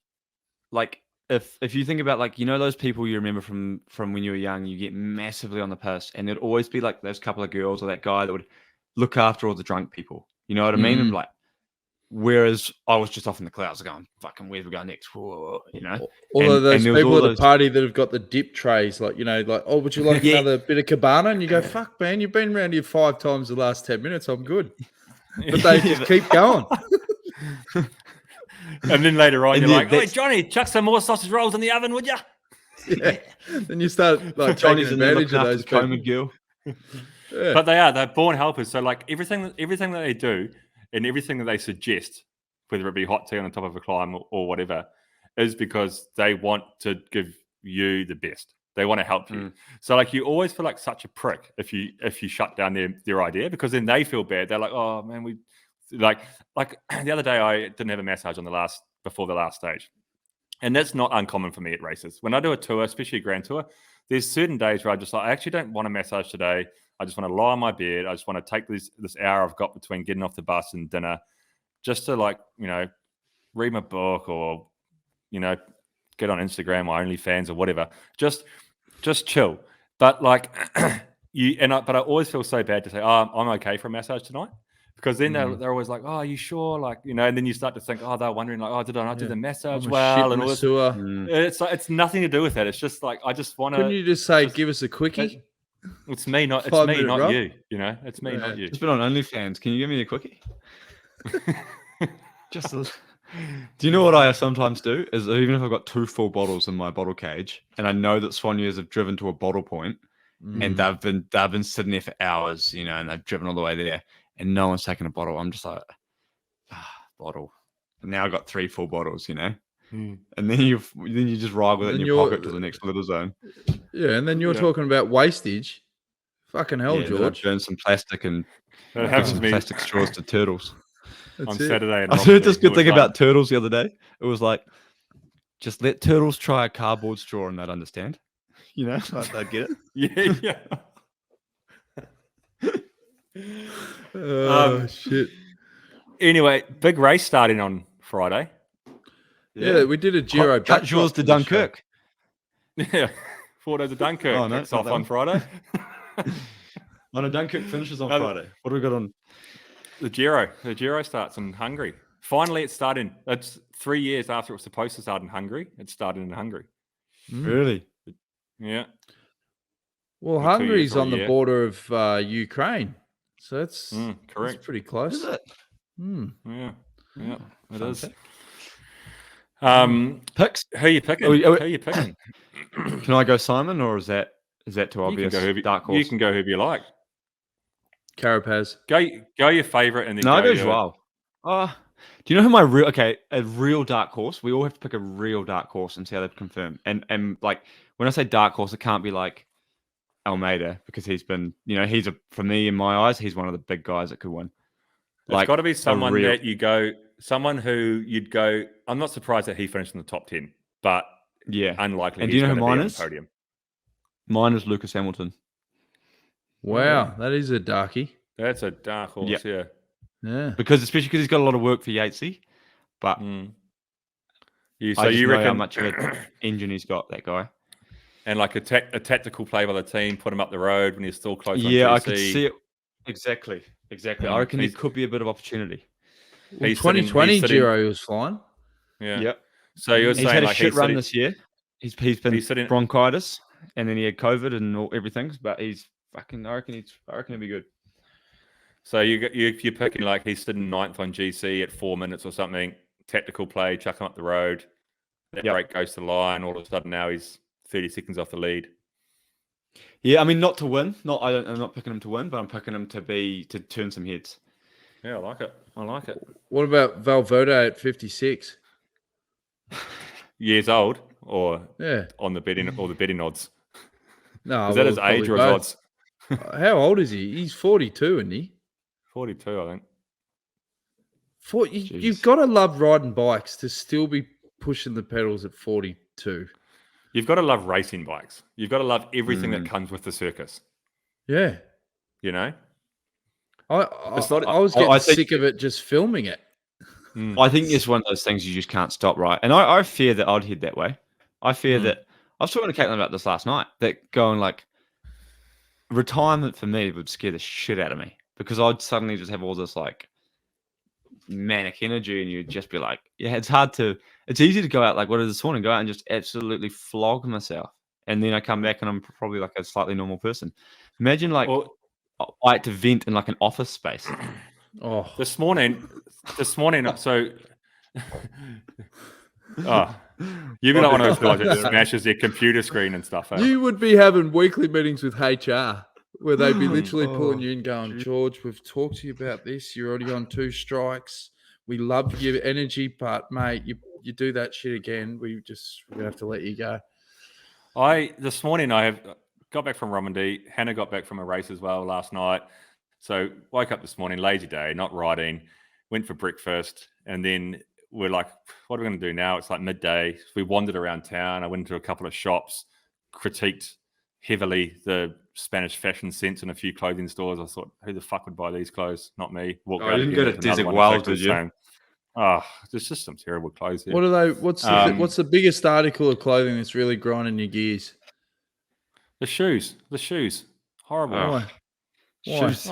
if you think about those people you remember from when you were young, you get massively on the piss, and there'd always be those couple of girls or that guy that would look after all the drunk people. You know what I mean? And whereas I was just off in the clouds going, fucking, where do we go next? All of those people at the party that have got the dip trays, oh, would you like another bit of cabana? And you go, fuck, man, you've been around here 5 times the last 10 minutes. I'm good. But they just keep going. And then later on, you're like, hey, Johnny, chuck some more sausage rolls in the oven, would you? Yeah. Then you start taking advantage of those people. Girl. Yeah. But they're born helpers. So everything that they do and everything that they suggest, whether it be hot tea on the top of a climb or whatever, is because they want to give you the best. They want to help you. So you always feel like such a prick if you shut down their idea, because then they feel bad. They're like, oh man, we the other day I didn't have a massage before the last stage. And that's not uncommon for me at races. When I do a tour, especially a grand tour, there's certain days where I actually don't want a massage today. I just want to lie on my bed. I just want to take this hour I've got between getting off the bus and dinner just to read my book or, get on Instagram or OnlyFans or whatever. Just chill. But but I always feel so bad to say, oh, I'm okay for a massage tonight. Because then they're always like, oh, are you sure? And then you start to think, oh, they're wondering did I not do the massage well? And all this. It's nothing to do with that. It's just I just want to. Couldn't you just say, give us a quickie? It's me, not you. It's me, not you. Just been on OnlyFans. Can you give me a quickie? Do you know what I sometimes do? Is even if I've got 2 full bottles in my bottle cage, and I know that Souigneurs have driven to a bottle point, and they've been sitting there for hours, and they've driven all the way there, and no one's taken a bottle. I'm just bottle. And now I've got 3 full bottles, And then you just ride with it in your pocket to the next little zone. Yeah, and then you're talking about wastage. Fucking hell, George. Burn some plastic and some plastic straws to turtles. On Saturday. I heard this good thing about turtles the other day. It was just let turtles try a cardboard straw and they'd understand. They'd get it. Yeah. Shit. Anyway, big race starting on Friday. Yeah, we did a Giro. Cut yours to Dunkirk. Yeah, 4 days of Dunkirk. Oh, no, kicks off on Friday. No, Dunkirk finishes on Friday. What do we got on? The Giro. The Giro starts in Hungary. Finally, it's starting. It's 3 years after it was supposed to start in Hungary. It started in Hungary. Really? Yeah. Well, Hungary's on the border of Ukraine. So it's correct. It's pretty close. Is it? Yeah, it is. Picks? Who are you picking? Who are you picking? Can I go Simon, or is that too obvious? Dark horse. You can go whoever you like. Carapaz. Go your favourite and then No, I go go your... Joao. Do you know who my real dark horse? We all have to pick a real dark horse and see how they confirm. And like when I say dark horse, it can't be like Almeida because he's been, for me in my eyes, he's one of the big guys that could win. It's got to be someone that you go, someone who you'd go. I'm not surprised that he finished in the top 10, but unlikely. And do you know who mine on is? the podium. Mine is Lucas Hamilton. Wow, that is a darkie. That's a dark horse. Yeah. Especially because he's got a lot of work for Yatesy, but you reckon how much of an engine he's got, that guy, and like a tactical play by the team, put him up the road when he's still close. Yeah, on GC. I could see it exactly. I reckon it could be a bit of opportunity. Well, 2020 Giro was fine. Yeah. Yep. So you're saying had like a shit run this year. He's been bronchitis, and then he had COVID and everything. But he's fucking. I reckon he'll be good. So if you're picking like he's sitting 9th on GC at 4 minutes or something, tactical play, chuck him up the road, that break goes to the line, all of a sudden now he's 30 seconds off the lead. Yeah, I mean not to win. I'm not picking him to win, but I'm picking him to turn some heads. Yeah, I like it. What about Valverde at 56? Years old or on the betting odds? No, is that his age or his odds? How old is he? He's 42, isn't he? 42, I think. You've got to love riding bikes to still be pushing the pedals at 42. You've got to love racing bikes. You've got to love everything that comes with the circus. Yeah. You know? I was getting sick of it just filming it. I think it's one of those things you just can't stop, right? And I fear that I'd head that way. I fear that... I was talking to Caitlin about this last night, that going like... Retirement for me would scare the shit out of me. Because I'd suddenly just have all this like manic energy and you'd just be like, it's easy to go out like what is this morning, go out and just absolutely flog myself. And then I come back and I'm probably like a slightly normal person. Imagine like I had to vent in like an office space. Oh, this morning, so you've been one of those guys that smashes their computer screen and stuff. You would be having weekly meetings with HR. Where they'd be literally pulling you in going, George, we've talked to you about this. You're already on 2 strikes. We love your energy, but, mate, you do that shit again. We're going to have to let you go. This morning, I have got back from Romandie. Hannah got back from a race as well last night. So woke up this morning, lazy day, not riding, went for breakfast. And then we're like, what are we going to do now? It's like midday. We wandered around town. I went into a couple of shops, critiqued heavily the Spanish fashion sense in a few clothing stores. I thought, who the fuck would buy these clothes? Not me. You didn't go to Desert Wild, did you? There's just some terrible clothes here. What are they? What's the biggest article of clothing that's really grinding your gears? The shoes. Horrible. Why? Shoes.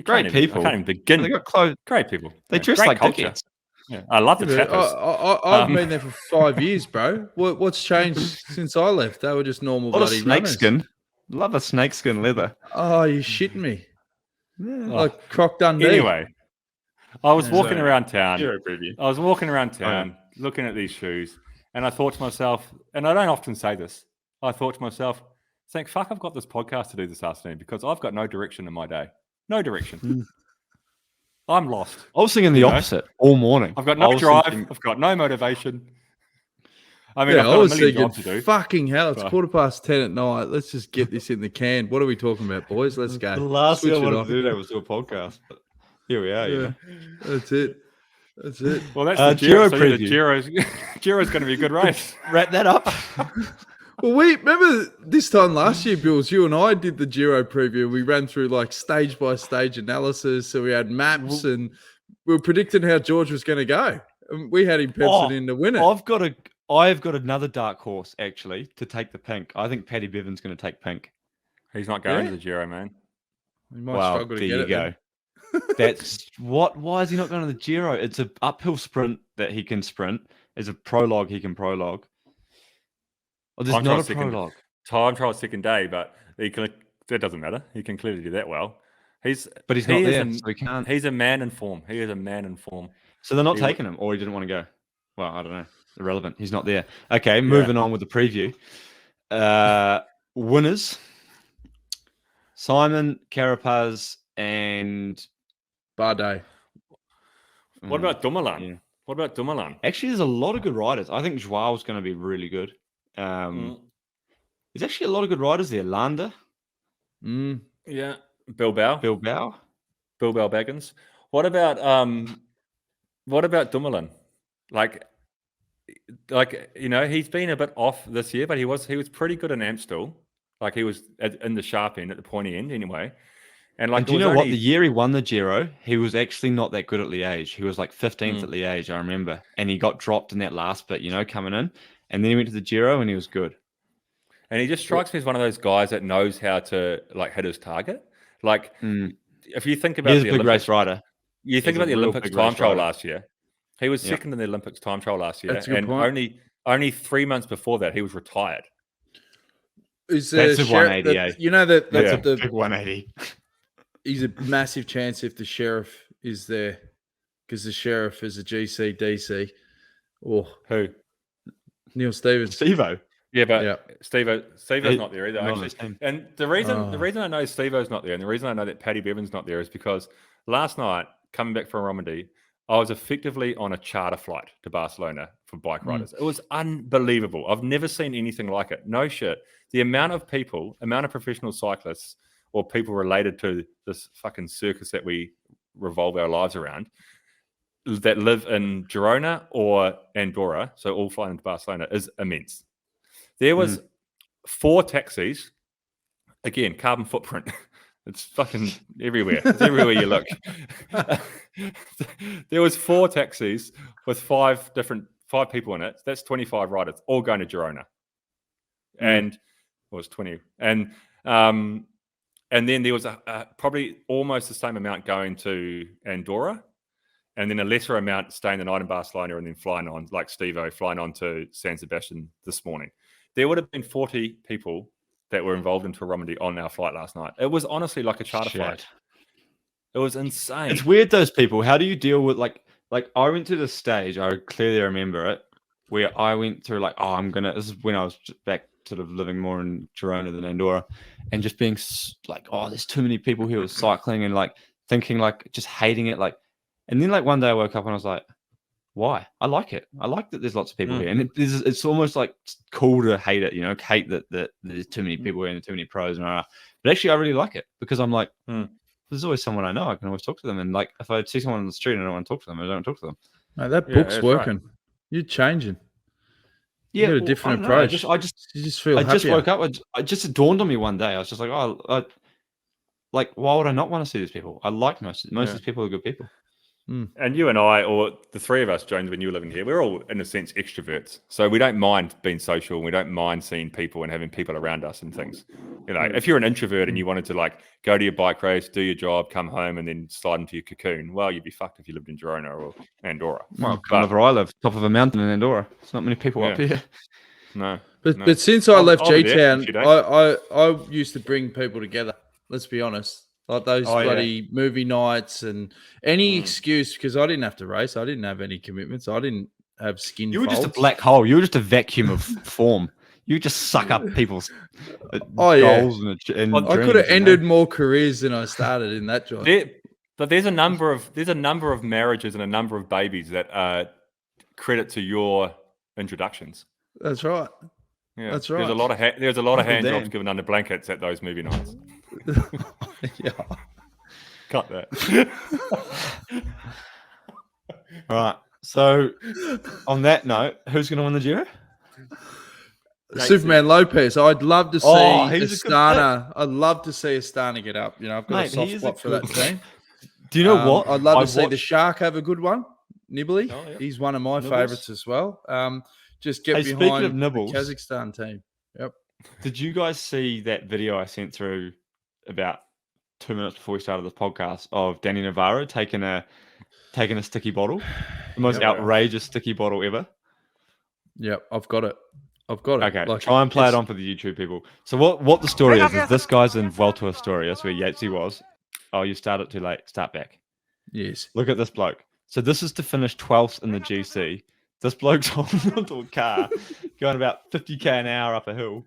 Great people. I can't even begin. They got clothes. Great people. They dress like dickheads. Yeah, I love the chappers. I've been there for 5 years, bro. What's changed since I left? They were just normal bloody snakeskin. Love a snakeskin leather. Oh, you shitting me? Yeah. Like Croc Dundee. Anyway, I was walking around town. I was walking around town looking at these shoes, and I thought to myself, and I don't often say this, I thought to myself, thank fuck I've got this podcast to do this afternoon because I've got no direction in my day. No direction. I'm lost. I was thinking the opposite all morning. I've got no drive. I've got no motivation. I mean, I was thinking, jobs to do. Fucking hell, it's 10:15 at night. Let's just get this in the can. What are we talking about, boys? Let's go. The last thing I wanted to do there was do a podcast. But here we are. Yeah. That's it. Well, that's the Giro preview. The Giro's going to be a good race. Wrap that up. Well, we remember this time last year, Bewls, you and I did the Giro preview. We ran through like stage by stage analysis. So we had maps and we were predicting how George was going to go. And we had him penciled in to win it. I've got another dark horse actually to take the pink. I think Paddy Bevan's going to take pink. He's not going to the Giro, man. He might struggle to get it. There you go. That's what. Why is he not going to the Giro? It's an uphill sprint that he can sprint. There's a prologue he can prologue. Oh, there's not a prologue. Time trial second day, but that doesn't matter. He can clearly do that well. But he's not there, so he can't. He's a man in form. He is a man in form. So they're not taking him, or he didn't want to go. Well, I don't know. Irrelevant. He's not there. Okay, moving on with the preview. Winners. Simon, Carapaz, and Bardet. What about Dumoulin? Yeah. What about Dumoulin? Actually, there's a lot of good riders. I think Joao's going to be really good. There's actually a lot of good riders there. Landa, Yeah, Bilbao Baggins. What about Dumoulin? Like he's been a bit off this year, but he was pretty good in Amstel. Like he was in the sharp end at the pointy end anyway. And like, do you know what? The year he won the Giro, he was actually not that good at Liège. He was like 15th at Liège, I remember, and he got dropped in that last bit, coming in, and then he went to the Giro and he was good. And he just strikes me as one of those guys that knows how to like hit his target. Like if you think about he's a big race rider. You think about the Olympics time trial last year. He was second in the Olympics time trial last year, and only 3 months before that he was retired. That's a 180. That's a big 180. He's a massive chance if the sheriff is there, because the sheriff is a GC DC. Oh, who? Neil Stevens. Steve-O. Yeah, but Steve-O's not there either, actually. Same. And the reason I know Steve-O's not there, and the reason I know that Paddy Bevan's not there is because last night, coming back from Romandie, I was effectively on a charter flight to Barcelona for bike riders. It was unbelievable. I've never seen anything like it. No shit. The amount of professional cyclists or people related to this fucking circus that we revolve our lives around that live in Girona or Andorra, so all flying into Barcelona, is immense. There was 4 taxis. Again, carbon footprint. It's fucking everywhere. It's everywhere you look. There was 4 taxis with 5 people in it. That's 25 riders, all going to Girona. And it was 20. And then there was a probably almost the same amount going to Andorra, and then a lesser amount staying the night in Barcelona and then flying on, like Steve-O, flying on to San Sebastian this morning. There would have been 40 people that were involved in Tour de Romandie on our flight last night. It was honestly like a charter flight. It was insane. It's weird, those people. How do you deal with like I went to the stage, I clearly remember it, where I went through this is when I was back sort of living more in Girona than Andorra, and just being like, oh, there's too many people here with cycling, and like thinking like just hating it, like, and then like one day I woke up and I was like, why? I like it. I like that there's lots of people here, and it's almost like cool to hate it, hate that there's too many people here and too many pros, but actually I really like it because I'm like, there's always someone I know, I can always talk to them, and like if I see someone on the street and I don't want to talk to them, I don't talk to them. Mate, that book's working. Right. You're changing. You got a different approach. I just feel happier. Just woke up. It just dawned on me one day. I was just like, like, why would I not want to see these people? I like most of these people are good people. And you and I, or the three of us, Jones, when you were living here, we're all, in a sense, extroverts. So we don't mind being social. We don't mind seeing people and having people around us and things. If you're an introvert and you wanted to like go to your bike race, do your job, come home, and then slide into your cocoon, well, you'd be fucked if you lived in Girona or Andorra. Well, where I live, top of a mountain in Andorra. There's not many people up here. No. But since I left G-Town, I used to bring people together. Let's be honest. Like those bloody movie nights and any excuse, because I didn't have to race. I didn't have any commitments. I didn't have skin You were folds. just a black hole. You were just a vacuum of form. You just suck up people's goals and I could have ended more careers than I started in that job. But there's a number of marriages and a number of babies that are credit to your introductions. That's right. Yeah, that's right. There's a lot of hand jobs given under blankets at those movie nights. Yeah. Cut that. All right. So, on that note, who's going to win the Giro? Superman Lopez. I'd love to see Astana. I'd love to see Astana get up. I've got a soft spot for that team. Do you know what? I'd love to see the Shark have a good one. Nibali. Oh, yeah. He's one of my favourites as well. Just get behind the Kazakhstan team. Yep. Did you guys see that video I sent through about 2 minutes before we started this podcast of Danny Navarro taking a sticky bottle, the most outrageous sticky bottle ever? Yep, I've got it. Okay, try and play it on for the YouTube people. So what the story is this guy's in Vuelta Astoria. That's where Yatesy was. Oh, you started too late. Start back. Yes. Look at this bloke. So this is to finish 12th in the GC. This bloke's holding onto a car going about 50k an hour up a hill.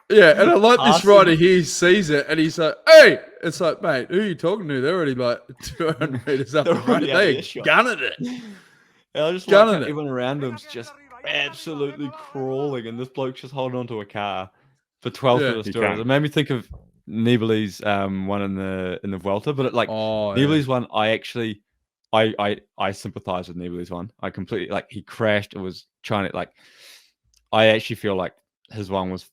Yeah, and I like this Passing. rider here sees it, and he's like, "Hey!" It's like, mate, who are you talking to? They're already like 200 meters up the They're road. already out of They're earshot. gunning it. And I just like how Gunning it. everyone around him's just absolutely crawling, and this bloke's just holding onto a car for 12th Yeah. of the He story. can't. It made me think of Nibali's one in the Vuelta, but Oh, yeah. Nibali's one, I sympathize with Nibali's one. I completely he crashed. It was trying to I actually feel like his one was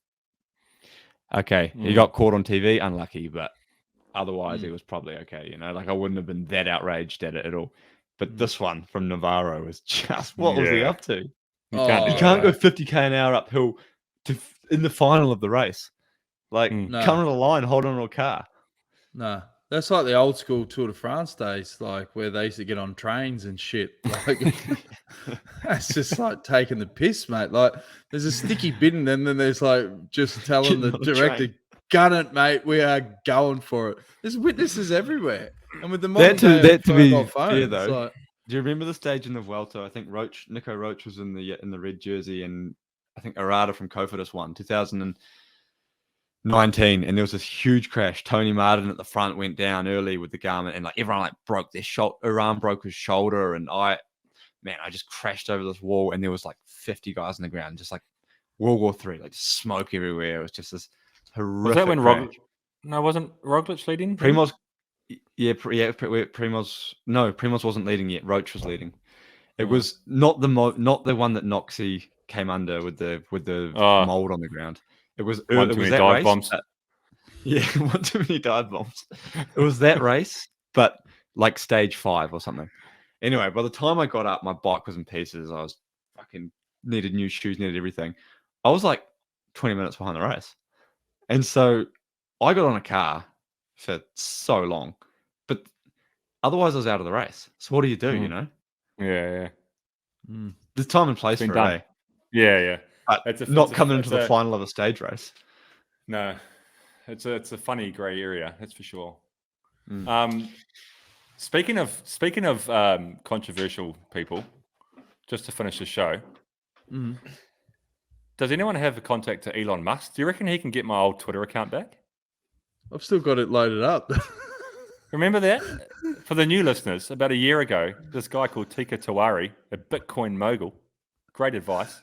okay. He got caught on TV, unlucky, but otherwise it was probably okay. You know, I wouldn't have been that outraged at it at all. But this one from Navarro was just what was he Yeah. up to? You can't, Oh, do He can't that. go 50k an hour uphill in the final of the race. Mm. No. Coming to the line, holding on to a car. No, that's like the old school Tour de France days, where they used to get on trains and shit. That's just like taking the piss, mate. There's a sticky bit in them, then there's just telling the Getting on a director, train. "Gun it, mate. We are going for it." There's witnesses everywhere, and with the That modern day to be mobile fair, phones, though, do you remember the stage in the Vuelta? I think Nico Roach was in the red jersey, and I think Arada from Cofidis won 2019, and there was this huge crash. Tony Martin at the front went down early with the Garmin, and everyone broke their shoulder. Iran broke his shoulder, and I just crashed over this wall, and there was 50 guys on the ground, just World War III, just smoke everywhere. It was just this horrific. Was that when crash. No, wasn't Roglic leading? Primoz, Primoz. No, Primoz wasn't leading yet. Roach was leading. It was not the one that Noxie came under with the mold on the ground. It was One it too was many that dive race. bombs. Yeah, one too many dive bombs. It was that race, but stage 5 or something. Anyway, by the time I got up, my bike was in pieces. I was fucking needed new shoes, needed everything. I was 20 minutes behind the race, and so I got on a car for so long, but otherwise I was out of the race. So what do you do? You know, Yeah. there's time and place Been for done. it. Yeah. But not coming into the final of a stage race. No, it's a funny grey area, that's for sure. Speaking of controversial people, just to finish the show, does anyone have a contact to Elon Musk? Do you reckon he can get my old Twitter account back? I've still got it loaded up. Remember that? For the new listeners, about a year ago, this guy called Tika Tawari, a Bitcoin mogul, great advice.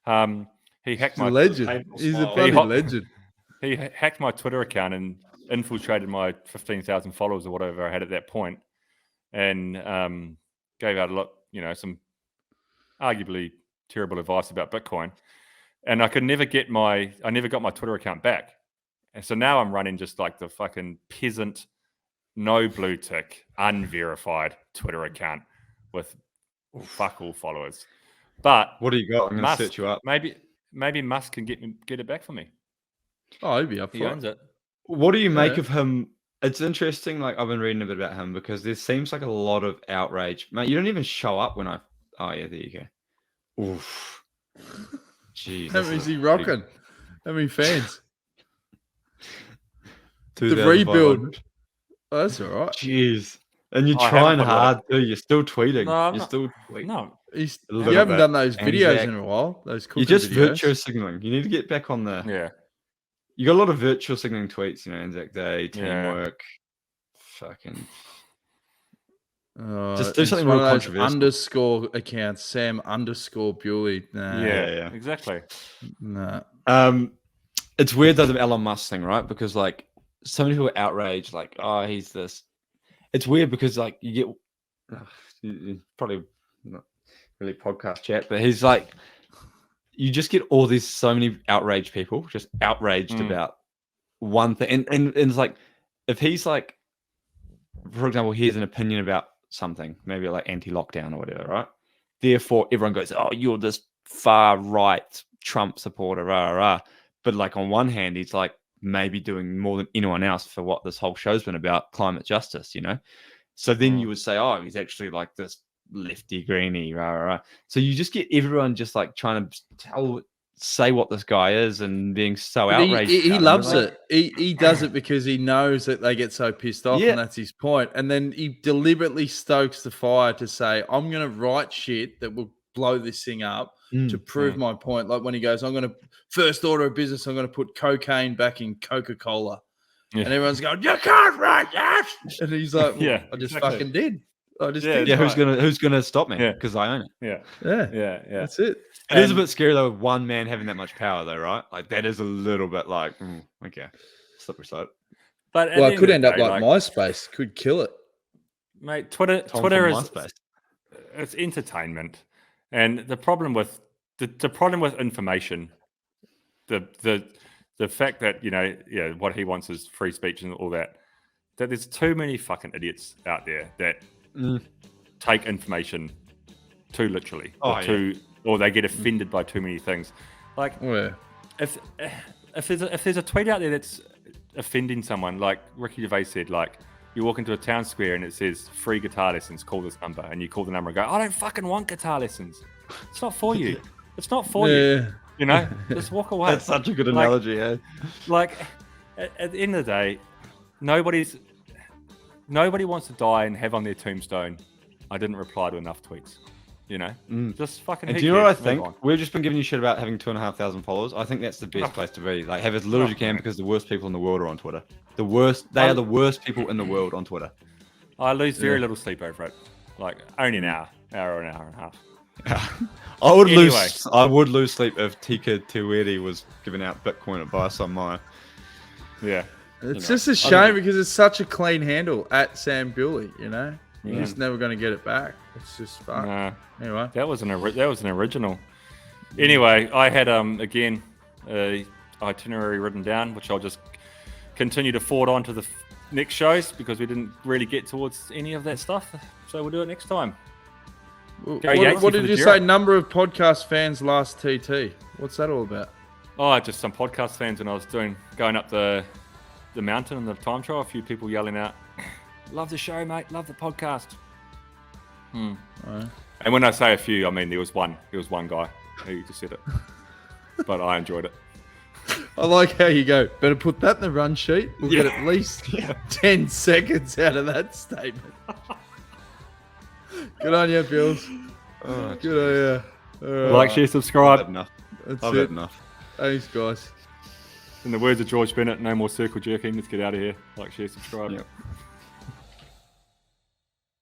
He hacked He's a my legend. He's a bloody legend. He hacked my Twitter account and infiltrated my 15,000 followers or whatever I had at that point, and gave out some arguably terrible advice about Bitcoin. And I never got my Twitter account back. And so now I'm running just the fucking peasant, no blue tick, unverified Twitter account with fuck all followers. But What do you got? I'm going to Musk, set you up. maybe Musk can get it back for me. Oh, he'd be up He for owns it. it. What do you make Yeah. of him? It's interesting. I've been reading a bit about him because there seems a lot of outrage. Mate, you don't even show up when Oh yeah, there you go. Oof. Jeez. How many is he rocking? How many fans? The 2,500. rebuild. Oh, that's all right. Jeez. And you're I trying haven't put a lot hard too. You're still tweeting. No, I'm You're not. still tweeting. No, A You little haven't bit. done those videos Anzac. in a while. Those You're cooking just videos. virtual signaling. You need to get back on the. yeah. You got a lot of virtual signaling tweets. Anzac Day, Yeah. teamwork. Fucking. Oh, Just do it's something one real of those controversial. underscore accounts. Sam underscore Bewley. Nah, Yeah. Exactly. nah. It's weird though the Elon Musk thing, right? Because so many people are outraged, oh, he's this. It's weird because you get probably not really podcast chat, but he's you just get all these so many outraged people just outraged about one thing, and it's if he's for example, he has an opinion about something, maybe anti-lockdown or whatever, right? Therefore, everyone goes, "Oh, you're this far right Trump supporter," rah rah. But on one hand, he's maybe doing more than anyone else for what this whole show's been about, climate justice, So then you would say, oh, he's actually this lefty greenie, rah, rah, rah. So you just get everyone just trying to say what this guy is and being so But outraged. He about him. loves it. He does it because he knows that they get so pissed off, Yeah. and that's his point. And then he deliberately stokes the fire to say, "I'm going to write shit that will blow this thing up to prove my point. Like when he goes, I'm going to first order of business, I'm going to put cocaine back in Coca-Cola. Yeah. And everyone's going, you can't write that. And he's like, well, Yeah, I just exactly. fucking did. I just Yeah, did. Yeah, right. who's gonna stop me? Yeah. Because I own it. Yeah. That's That's it. It is a bit scary though, one man having that much power though, right? Like that is a little bit like, okay, slippery slope. But at Well, the it could of end the up day, like MySpace. Could kill it. mate. Twitter Tom is from MySpace. it's entertainment, and the problem with the problem with information, the fact that what he wants is free speech and all that. That there's too many fucking idiots out there that take information too literally, or they get offended by too many things. Like if there's a tweet out there that's offending someone, like Ricky Gervais said, like you walk into a town square and it says free guitar lessons, call this number, and you call the number and go, I don't fucking want guitar lessons. It's not for you. It's not for you. You know, just walk away. That's such a good analogy, eh? Like at the end of the day, nobody wants to die and have on their tombstone, I didn't reply to enough tweets. You know, just fucking. And do you know what I think? We've just been giving you shit about having 2,500 followers. I think that's the best place to be. Like, have as little as you can because the worst people in the world are on Twitter. The worst. They are the worst people in the world on Twitter. I lose very little sleep over it. Like only an hour or an hour and a half. I would lose sleep if Tika Teweri was giving out Bitcoin advice on my. Yeah. It's just a shame because it's such a clean handle at Sam Bewley, you know? You're just never going to get it back. It's just fuck. Nah, anyway. That was an original. Anyway, I had again a itinerary written down, which I'll just continue to forward on to the next shows because we didn't really get towards any of that stuff. So we'll do it next time. What did you say? Number of podcast fans last TT. What's that all about? Oh, just some podcast fans when I was going up the mountain in the time trial. A few people yelling out, "Love the show, mate! Love the podcast." And when I say a few, I mean there was one guy who just said it, but I enjoyed it. I like how you go. Better put that in the run sheet. We'll get at least 10 seconds out of that statement. Good on you, Bewls. Oh, good on you. Like, share, subscribe. I've had enough. That's I've it. had enough. Thanks, guys. In the words of George Bennett, no more circle jerking. Let's get out of here. Like, share, subscribe. Yep.